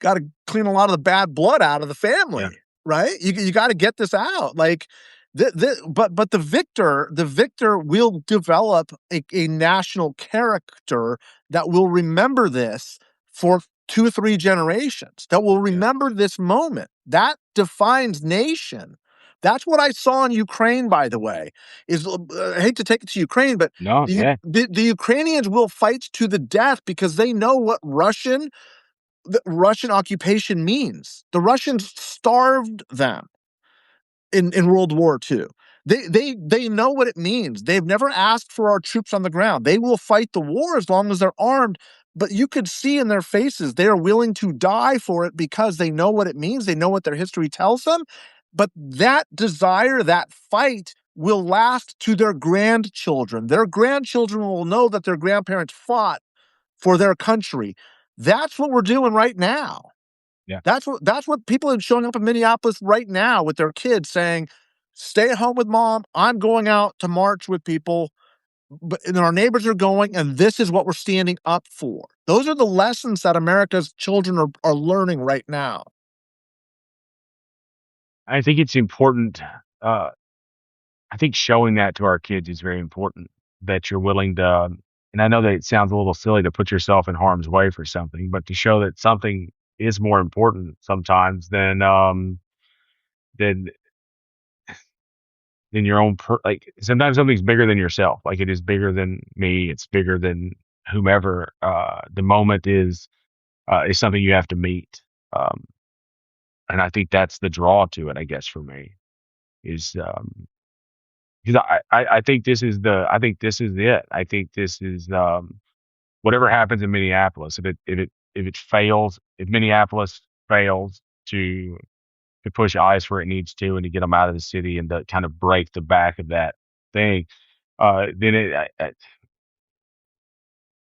A: got to clean a lot of the bad blood out of the
B: yeah,
A: family, right? You got to get this out. Like, but the victor will develop a national character that will remember this for 2 or 3 generations. That will
B: yeah.
A: remember this moment. That defines nation. That's what I saw in Ukraine, by the way. I hate to take it to Ukraine, but
B: No, yeah,
A: the Ukrainians will fight to the death because they know what the Russian occupation means. The Russians starved them in World War II. They know what it means. They've never asked for our troops on the ground. They will fight the war as long as they're armed. But you could see in their faces they are willing to die for it because they know what it means. They know what their history tells them. But that desire, that fight, will last to their grandchildren. Their grandchildren will know that their grandparents fought for their country. That's what we're doing right now.
B: yeah.
A: That's what people are showing up in Minneapolis right now with their kids saying, "Stay at home with mom. I'm going out to march with people, but and our neighbors are going, and this is what we're standing up for." Those are the lessons that America's children are learning right now.
B: I think it's important. Uh, I think showing that to our kids is very important. That you're willing to, and I know that it sounds a little silly to put yourself in harm's way for something, but to show that something is more important sometimes than than your own. Like sometimes something's bigger than yourself. Like it is bigger than me. It's bigger than whomever. The moment is something you have to meet. Um, and I think that's the draw to it. I guess for me is because I think this is I think this is it. I think this is whatever happens in Minneapolis. If it fails, if Minneapolis fails to push ice where it needs to and to get them out of the city and to kind of break the back of that thing, then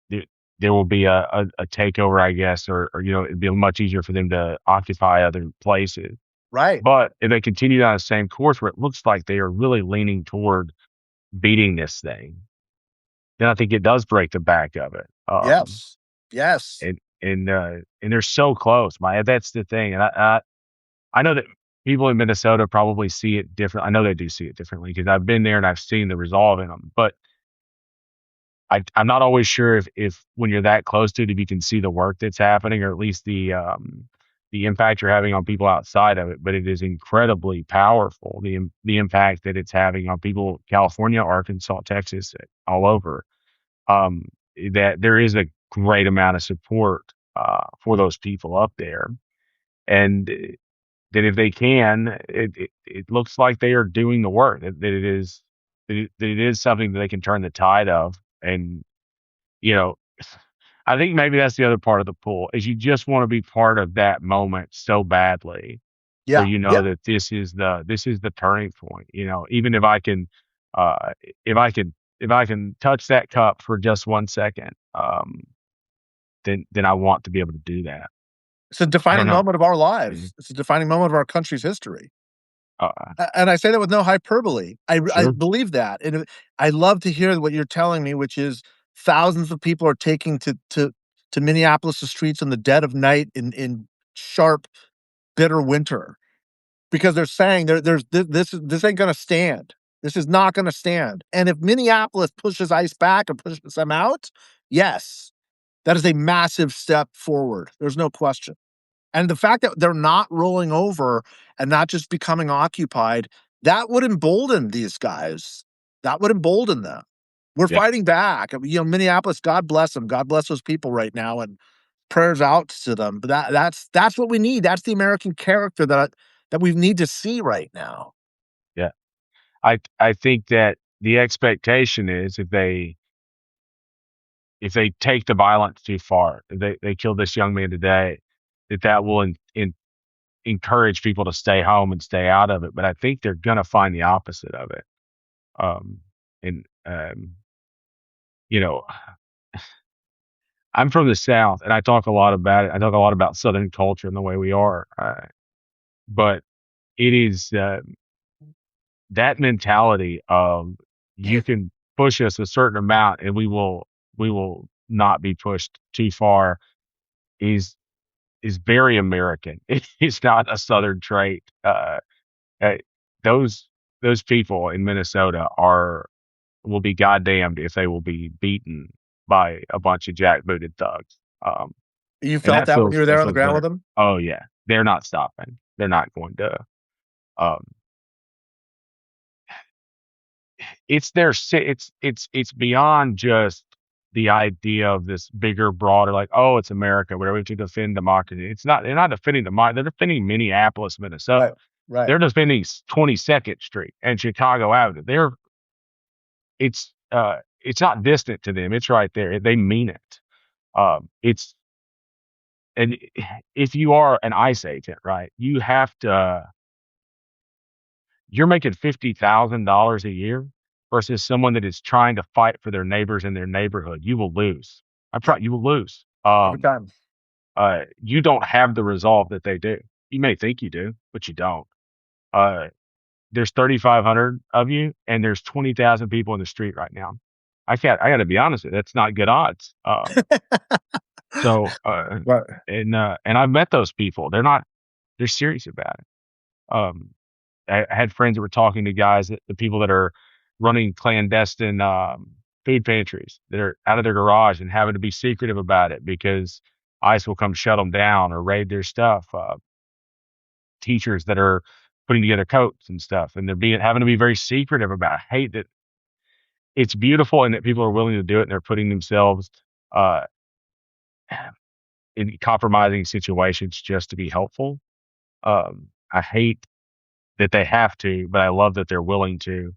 B: there there will be a takeover, I guess, or it'd be much easier for them to occupy other places.
A: Right.
B: But if they continue down the same course where it looks like they are really leaning toward beating this thing, then I think it does break the back of it. Um,
A: Yes. Yes.
B: and they're so close. That's the thing. And I know that people in Minnesota probably see it different. I know they do see it differently because I've been there and I've seen the resolve in them. But I'm not always sure if when you're that close to it, if you can see the work that's happening or at least the impact you're having on people outside of it. But it is incredibly powerful, the impact that it's having on people, California, Arkansas, Texas, all over. Um, that there is a great amount of support for those people up there. And that if they can, it looks like they are doing the work, that it is something that they can turn the tide of. And, you know, I think maybe that's the other part of the pool is you just want to be part of that moment so badly where
A: Yeah.
B: you know
A: Yeah.
B: that this is the turning point. Even if I can uh if I can touch that cup for just 1 second, then I want to be able to do that.
A: It's a
B: I don't
A: defining
B: know.
A: moment of our
B: Mhm.
A: lives. It's a defining moment of our country's history.
B: Uh,
A: And I say that with no hyperbole. I
B: sure.
A: believe that, and I love to hear what you're telling me, which is thousands of people are taking to Minneapolis' streets in the dead of night in sharp, bitter winter because they're saying this ain't gonna stand. This is not gonna stand. And if Minneapolis pushes ICE back and pushes them out, yes, that is a massive step forward. There's no question. And the fact that they're not rolling over and not just becoming occupied, that would embolden these guys. That would embolden them. We're
B: Yeah.
A: fighting back. Minneapolis, God bless them. God bless those people right now, and prayers out to them. But that's what we need. That's the American character that we need to see right now.
B: Yeah. I think that the expectation is if they take the violence too far, they killed this young man today, that will encourage people to stay home and stay out of it. But I think they're gonna find the opposite of it. And you know, I'm from the South, and I talk a lot about it. I talk a lot about Southern culture and the way we are. But it is that mentality of you can push us a certain amount, and we will not be pushed too far is is very American. It's not a Southern trait. Uh, those those people in Minnesota will be goddamned if they will be beaten by a bunch of jackbooted thugs. Um,
A: You
B: and
A: felt that when you were
B: that
A: there on the
B: feels
A: ground with
B: very.
A: them?
B: Oh yeah, they're not stopping. They're not going to. Um, it's their it's beyond just the idea of this bigger, broader, like, oh, it's America, where we have to defend democracy. It's not. They're not defending democracy. They're defending Minneapolis, Minnesota.
A: Right. Right.
B: They're defending 22nd Street and Chicago Avenue. It's not distant to them. It's right there. They mean it. It's and if you are an ICE agent, right, you're making $50,000 a year versus someone that is trying to fight for their neighbors in their neighborhood. You will lose.
A: Yep.
B: You will lose.
A: Every time.
B: You don't have the resolve that they do. You may think you do, but you don't. Uh, there's 3,500 of you, and there's 20,000 people in the street right now. I got to be honest with you, that's not good odds. So,
A: Right.
B: and I've met those people. They're serious about it. Um, I had friends that were talking to guys, the people that are running clandestine food pantries that are out of their garage and having to be secretive about it because ICE will come shut them down or raid their stuff. Teachers that are putting together coats and stuff, and they're having to be very secretive about it. I hate that. It's beautiful and that people are willing to do it and they're putting themselves uh, in compromising situations just to be helpful. I hate that they have to, but I love that they're willing to.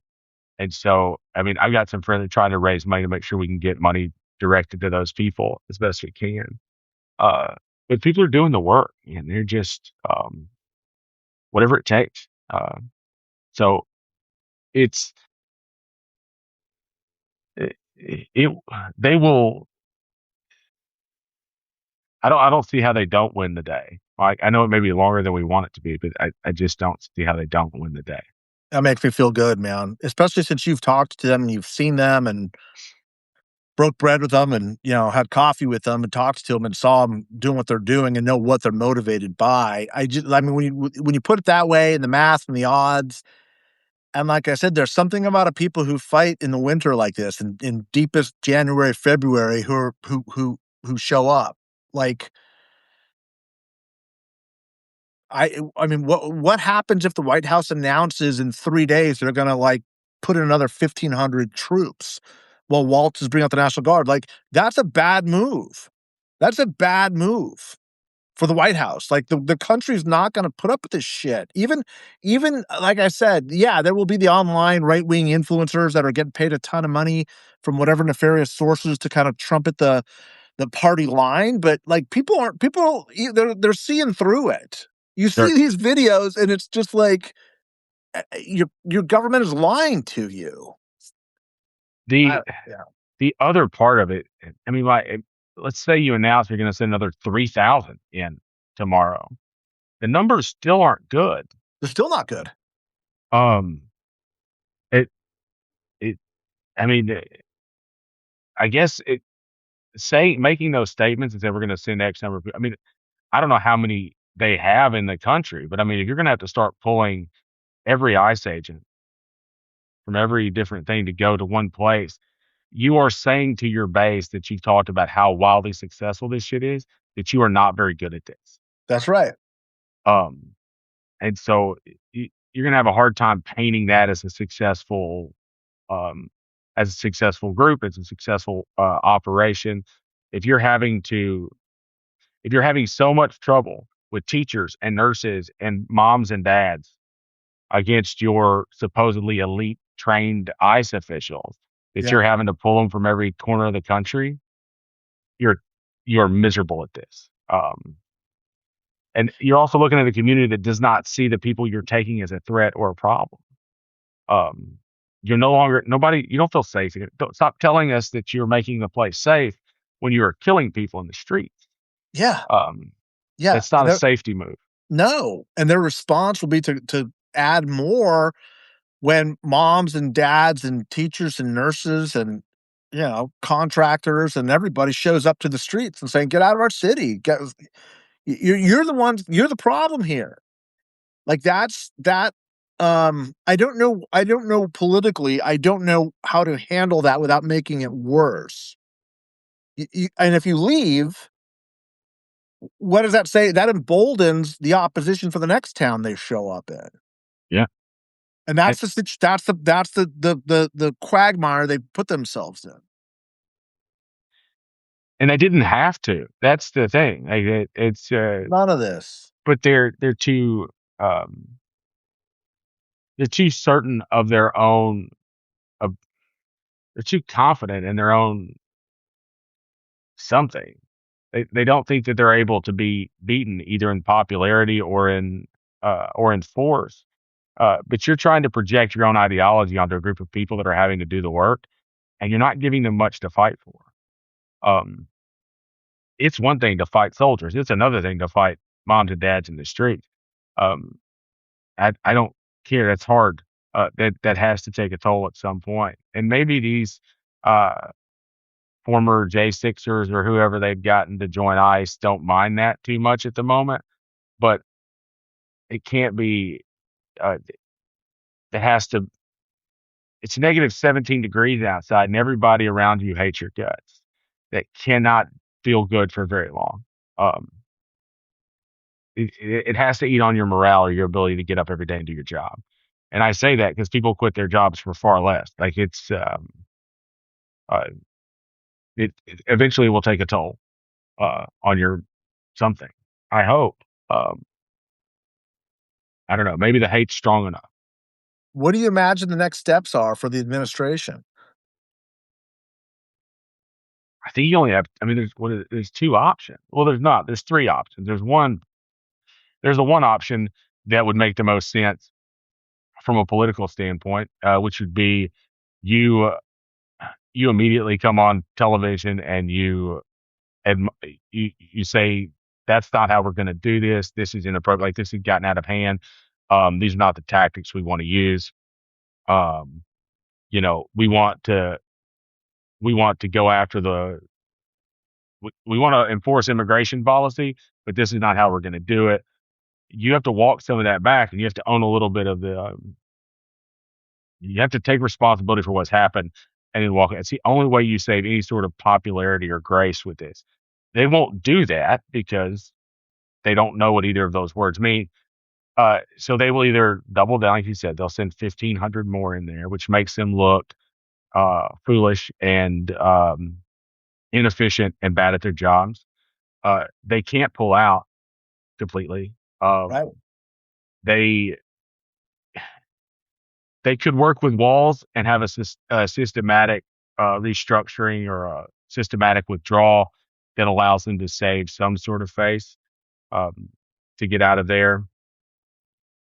B: And so, I mean, I've got some friends that are trying to raise money to make sure we can get money directed to those people as best we can. Uh, but people are doing the work and they're just, whatever it takes. So it's, it, they will, I don't see how they don't win the day. Like, I know it may be longer than we want it to be, but I just don't see how they don't win the day.
A: That makes me feel good, man, especially since you've talked to them and you've seen them, and broke bread with them and, had coffee with them and talked to them and saw them doing what they're doing and know what they're motivated by. I mean, when you put it that way and the math and the odds, and like I said, there's something about a people who fight in the winter like this in deepest January, February who show up. Like, I mean, what happens if the White House announces in 3 days they're gonna, like, put in another 1,500 troops while Waltz is bringing out the National Guard? Like, that's a bad move. That's a bad move for the White House. Like, the country's not gonna put up with this shit. Even, like I said, yeah, there will be the online right-wing influencers that are getting paid a ton of money from whatever nefarious sources to kind of trumpet the party line, but, like, they're seeing through it. You see
B: There,
A: these videos, and it's just like, your government is lying to you.
B: the
A: Yeah.
B: the other part of it, I mean, like, let's say you announce you're going to send another 3,000 in tomorrow. The numbers still aren't good.
A: They're still not good.
B: Um, it it. I mean, I guess making those statements and say we're going to send X number of. I mean, I don't know how many they have in the country, but I mean, if you're going to have to start pulling every ICE agent from every different thing to go to one place, you are saying to your base that you've talked about how wildly successful this shit is, that you are not very good at this.
A: That's right.
B: Um, and so you're going to have a hard time painting that um, as a successful group, as a successful operation. If you're having to, if you're having so much trouble with teachers and nurses and moms and dads against your supposedly elite trained ICE officials, that
A: Yeah,
B: you're having to pull them from every corner of the country, you're you're miserable at this. And you're also looking at a community that does not see the people you're taking as a threat or a problem. Um, you're no longer nobody. You don't feel safe. Don't stop telling us that you're making the place safe when you are killing people in the streets.
A: yeah,
B: Um,
A: yeah,
B: that's not a safety move.
A: no, and their response will be to add more when moms and dads and teachers and nurses and, contractors and everybody shows up to the streets and saying, "Get out of our city. You're the ones. You're the problem here." Like, that's that. I don't know politically. I don't know how to handle that without making it worse. And if you leave, what does that say? That emboldens the opposition for the next town they show up in.
B: Yeah,
A: And
B: and,
A: that's the quagmire they put themselves in.
B: and they didn't have to. That's the thing. Like it's
A: None of this.
B: but um they're too certain of their own. Of, they're too confident in their own something. They don't think that they're able to be beaten either in popularity or in force. But you're trying to project your own ideology onto a group of people that are having to do the work, and you're not giving them much to fight for. Um, it's one thing to fight soldiers; it's another thing to fight moms and dads in the street. Um, I don't care. That's hard. That has to take a toll at some point, and maybe these uh, former J6ers or whoever they've gotten to join ICE don't mind that too much at the moment, but it can't be. Uh, it has to. It's negative 17 degrees outside, and everybody around you hates your guts. That cannot feel good for very long. Um, it has to eat on your morale or your ability to get up every day and do your job. And I say that because people quit their jobs for far less. Like uh, it eventually will take a toll on your something. I hope. Um, I don't know. Maybe the hate's strong enough.
A: What do you imagine the next steps are for the administration?
B: I think you only have. I mean, there's two options. Well, there's not. There's three options. There's one. There's the one option that would make the most sense from a political standpoint, which would be you you immediately come on television and you say that's not how we're going to do this. This is inappropriate. Like this has gotten out of hand. These are not the tactics we want to use. Um, we want to we want to go after we want to enforce immigration policy, but this is not how we're going to do it. You have to walk some of that back, and you have to own a little bit of you have to take responsibility for what's happened and then walk it. It's the only way you save any sort of popularity or grace with this. They won't do that because they don't know what either of those words mean. So they will either double down, like you said, they'll send 1,500 more in there, which makes them look foolish and inefficient and bad at their jobs. They can't pull out completely.
A: Right.
B: They they could work with walls and have a systematic restructuring or a systematic withdrawal that allows them to save some sort of face um, to get out of there,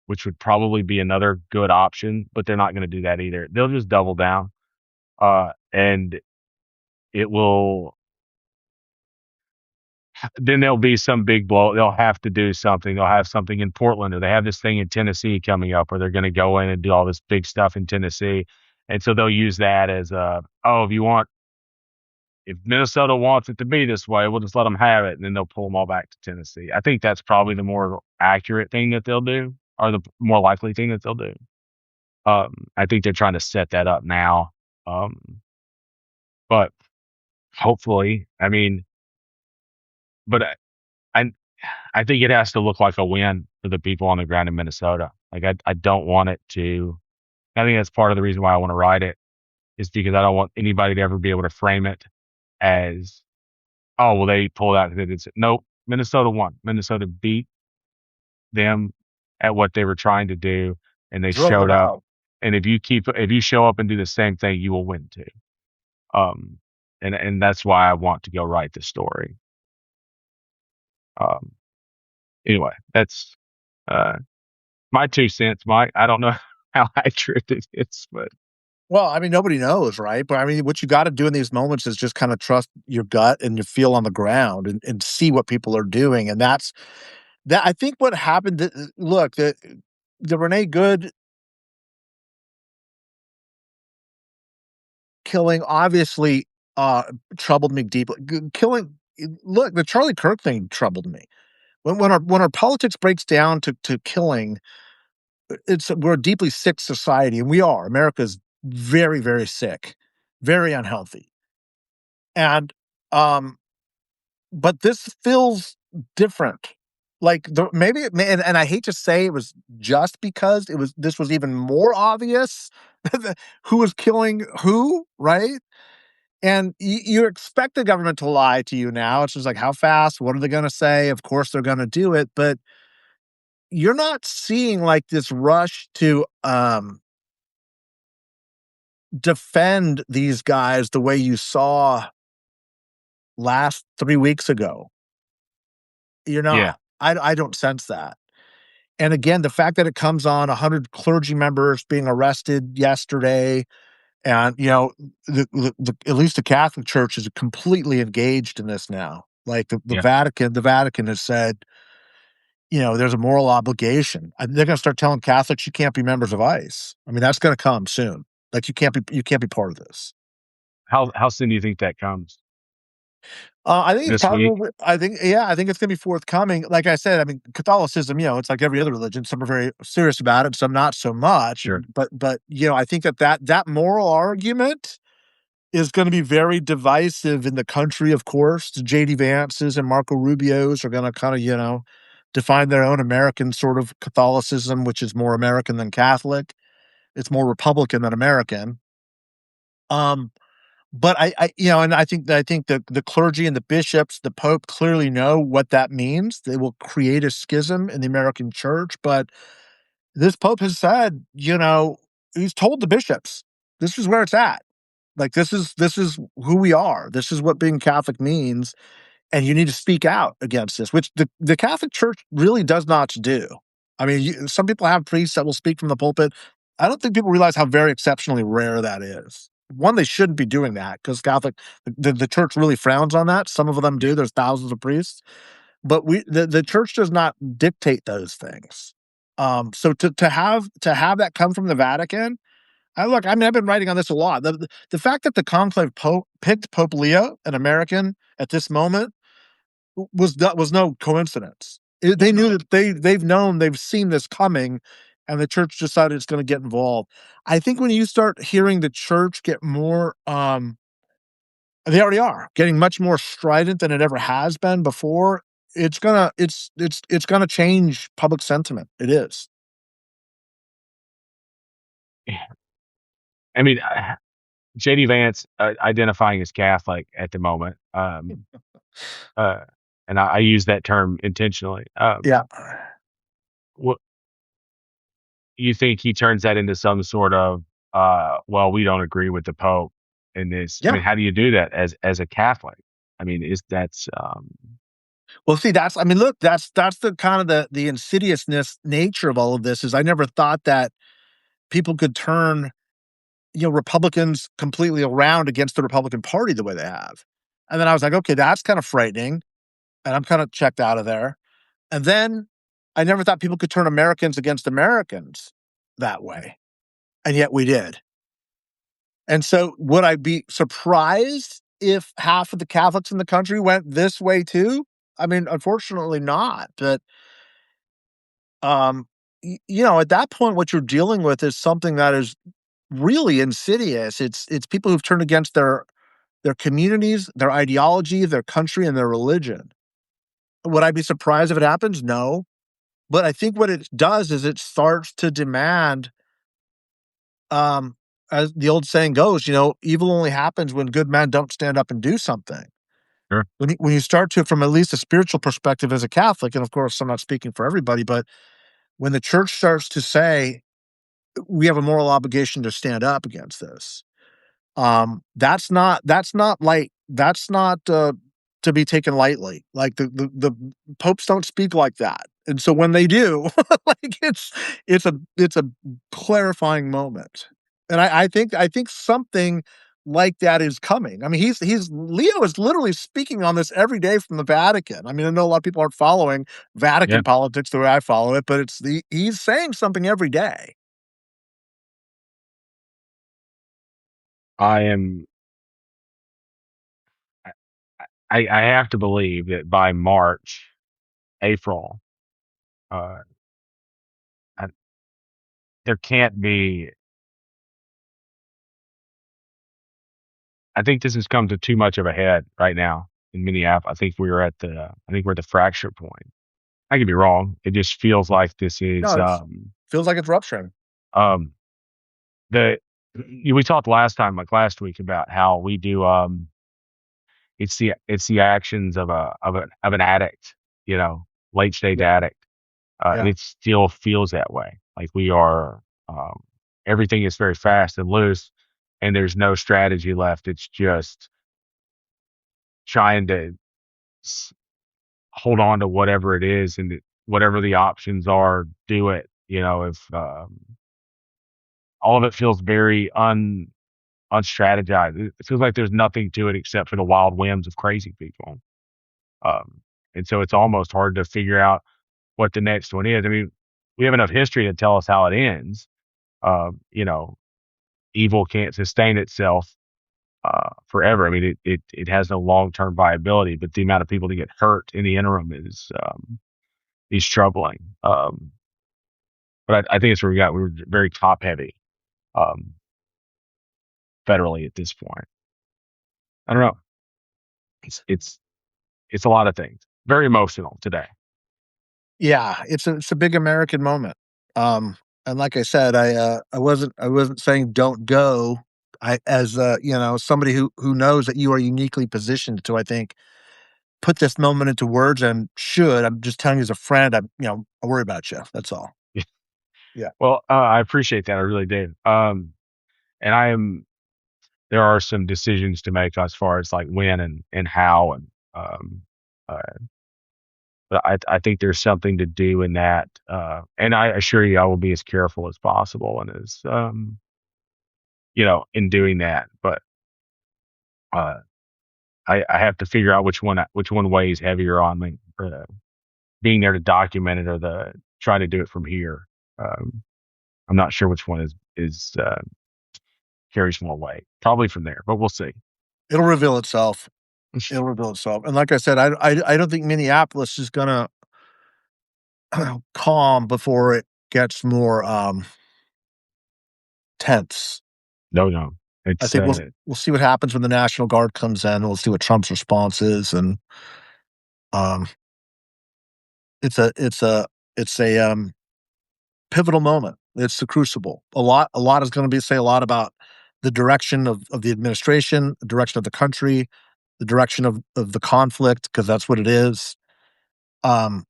B: which would probably be another good option. But they're not going to do that either. They'll just double down, and it will. Then there'll be some big blow. They'll have to do something. They'll have something in Portland, or they have this thing in Tennessee coming up, where they're going to go in and do all this big stuff in Tennessee. And so they'll use that as if Minnesota wants it to be this way, we'll just let them have it. And then they'll pull them all back to Tennessee. I think that's probably the more accurate thing that they'll do, or the more likely thing that they'll do. I think they're trying to set that up now. Um, but hopefully, I mean, but I, I think it has to look like a win for the people on the ground in Minnesota. Like I don't want it to. I think that's part of the reason why I want to write it, is because I don't want anybody to ever be able to frame it as, oh well, they pulled out. Nope, Minnesota won. Minnesota beat them at what they were trying to do, and they
A: Drove
B: showed
A: them
B: up.
A: out.
B: And if you show up and do the same thing, you will win too. Um, and that's why I want to go write the story. Um, anyway, that's uh my 2 cents, Mike. I don't know how accurate it is, but
A: Well, I mean, nobody knows, right? But I mean, what you got to do in these moments is just kind of trust your gut and your feel on the ground and see what people are doing. And that's that. I think what happened. Look, the Renee Good killing obviously uh troubled me deeply. Killing. Look, the Charlie Kirk thing troubled me. When our politics breaks down to killing, we're a deeply sick society, and we are. America's very, very sick, very unhealthy. And um but this feels different. Like maybe and I hate to say it was just because this was even more obvious who was killing who, right? And you expect the government to lie to you now. It's just like, how fast? What are they going to say? Of course they're going to do it, but you're not seeing like this rush to defend these guys the way you saw last 3 weeks ago. You're
B: yeah,
A: not. I don't sense that. And again, the fact that it comes on 100 clergy members being arrested yesterday, and at least the Catholic Church is completely engaged in this now. Like
B: yeah.
A: The Vatican has said, there's a moral obligation. They're going to start telling Catholics you can't be members of ICE. I mean, that's going to come soon. Like you can't be part of this.
B: How soon do you think that comes?
A: I think it's
B: This week?
A: probably. I think it's going to be forthcoming. Like I said, I mean, Catholicism. It's like every other religion. Some are very serious about it, some not so much.
B: Sure.
A: But I think that moral argument is going to be very divisive in the country. Of course, the J.D. Vances and Marco Rubios are going to kind of define their own American sort of Catholicism, which is more American than Catholic. It's more Republican than American. Um, but and I think the clergy and the bishops, the Pope clearly know what that means. They will create a schism in the American church. But this Pope has said, he's told the bishops, this is where it's at. Like this is who we are. This is what being Catholic means, and you need to speak out against this, which the Catholic Church really does not do. I mean, some people have priests that will speak from the pulpit. I don't think people realize how very exceptionally rare that is. One, they shouldn't be doing that because the church really frowns on that. Some of them do. There's thousands of priests, but the church does not dictate those things. So to have that come from the Vatican, I mean, I've been writing on this a lot. The fact that the conclave Pope picked Pope Leo, an American, at this moment was no coincidence. They knew that they've seen this coming, and the church decided it's going to get involved. I think when you start hearing the church get more, they already are getting much more strident than it ever has been before. It's gonna change public sentiment. It is.
B: I mean, JD Vance identifying as Catholic at the moment, uh, and I use that term intentionally.
A: Yeah.
B: What you think he turns that into some sort of well, we don't agree with the Pope in this. I
A: Yeah.
B: mean, how do you do that as a Catholic? I mean, is that's
A: Well, see, that's I mean, look, that's the kind of the insidiousness nature of all of this is I never thought that people could turn, Republicans completely around against the Republican Party the way they have. And then I was like, okay, that's kind of frightening. And I'm kind of checked out of there. And then I never thought people could turn Americans against Americans that way. And yet we did. And so would I be surprised if half of the Catholics in the country went this way too? I mean, unfortunately not. But at that point, what you're dealing with is something that is really insidious. It's people who've turned against their communities, their ideology, their country, and their religion. Would I be surprised if it happens? No. But I think what it does is it starts to demand, um, as the old saying goes, evil only happens when good men don't stand up and do something.
B: sure?
A: When you start to, from at least a spiritual perspective as a Catholic, and of course, I'm not speaking for everybody, but when the church starts to say, we have a moral obligation to stand up against this, that's not to be taken lightly. Like the popes don't speak like that. And so when they do, like it's a clarifying moment. And I think something like that is coming. I mean, he's Leo is literally speaking on this every day from the Vatican. I mean, I know a lot of people aren't following
B: Yeah,
A: Vatican politics the way I follow it, but he's saying something every day.
B: I am. I have to believe that by March, April, uh, I, there can't be. I think this has come to too much of a head right now in Minneapolis. I think we're at the fracture point. I could be wrong. It just feels like this is
A: No, it feels like it's rupturing.
B: um the we talked last time, like last week, about how we do it's the actions of an addict, late stage addict, and
A: Yeah.
B: it still feels that way. Like we are everything is very fast and loose, and there's no strategy left. It's just trying to s- hold on to whatever it is, and whatever the options are, do it. If all of it feels very unstrategized. It feels like there's nothing to it except for the wild whims of crazy people. Um, and so it's almost hard to figure out what the next one is. I mean, we have enough history to tell us how it ends. You know, evil can't sustain itself forever. I mean, it has no long term viability, but the amount of people that get hurt in the interim is troubling. But I think it's where we're very top heavy um, federally at this point. I don't know. It's it's a lot of things. Very emotional today.
A: Yeah, it's a big American moment. Um, and like I said, I wasn't saying don't go. I as somebody who knows that you are uniquely positioned to, I think, put this moment into words and should. I'm just telling you as a friend, I worry about you. That's all. Yeah.
B: Well, I appreciate that. I really do. And I am. There are some decisions to make as far as like when and how um, uh, but I think there's something to do in that. And I assure you, I will be as careful as possible and as in doing that. But uh, I have to figure out which one weighs heavier on me, being there to document it or the try to do it from here. Um, I'm not sure which one is carries more weight. Probably from there, but we'll see.
A: It'll reveal itself. It'll reveal itself. And like I said, I don't think Minneapolis is gonna calm before it gets more tense.
B: No, no.
A: I
B: It's
A: think we'll see what happens when the National Guard comes in. We'll see what Trump's response is, and um, it's a pivotal moment. It's the crucible. A lot is going to be say a lot about the direction of the administration, the direction of the country, the direction of the conflict, because that's what it is.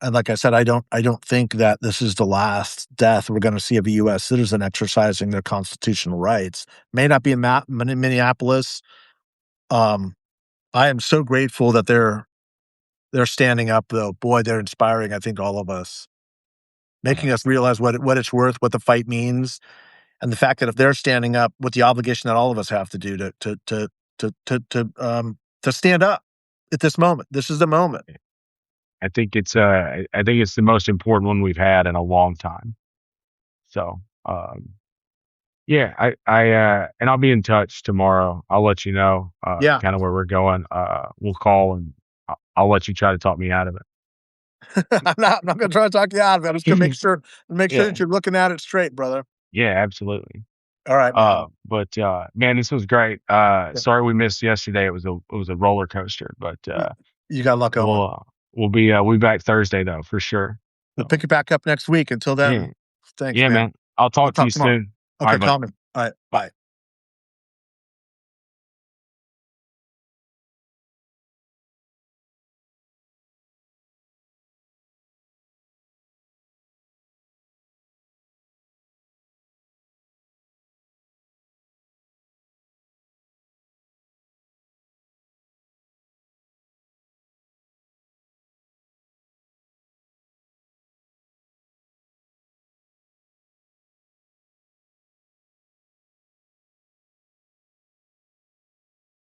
A: And like I said, I don't think that this is the last death we're going to see of a U.S. citizen exercising their constitutional rights. May not be in Minneapolis. Um, I am so grateful that they're standing up, though. Boy, they're inspiring. I think all of us, making us realize what it's worth, what the fight means, and the fact that if they're standing up, with the obligation that all of us have to do to stand up at this moment. This is the moment.
B: I think it's the most important one we've had in a long time. So, yeah, and I'll be in touch tomorrow. I'll let you know,
A: Yeah,
B: kind of where we're going. We'll call and I'll let you try to talk me out of
A: I'm not going to try to talk you out of it. I'm just going to
B: it.
A: make sure
B: Yeah,
A: that you're looking at it straight, brother.
B: yeah, absolutely.
A: All right, man.
B: But man, this was great.
A: Yeah.
B: Sorry we missed yesterday. It was a roller coaster, but
A: You got a lot going.
B: we'll be back Thursday though for sure.
A: We'll
B: So
A: pick it back up next week. Until
B: yeah,
A: then, thanks,
B: yeah,
A: man.
B: man. I'll
A: We'll
B: talk to you
A: talk tomorrow.
B: soon. All
A: Okay,
B: right, buddy.
A: call me. All right,
B: Bye.
A: bye.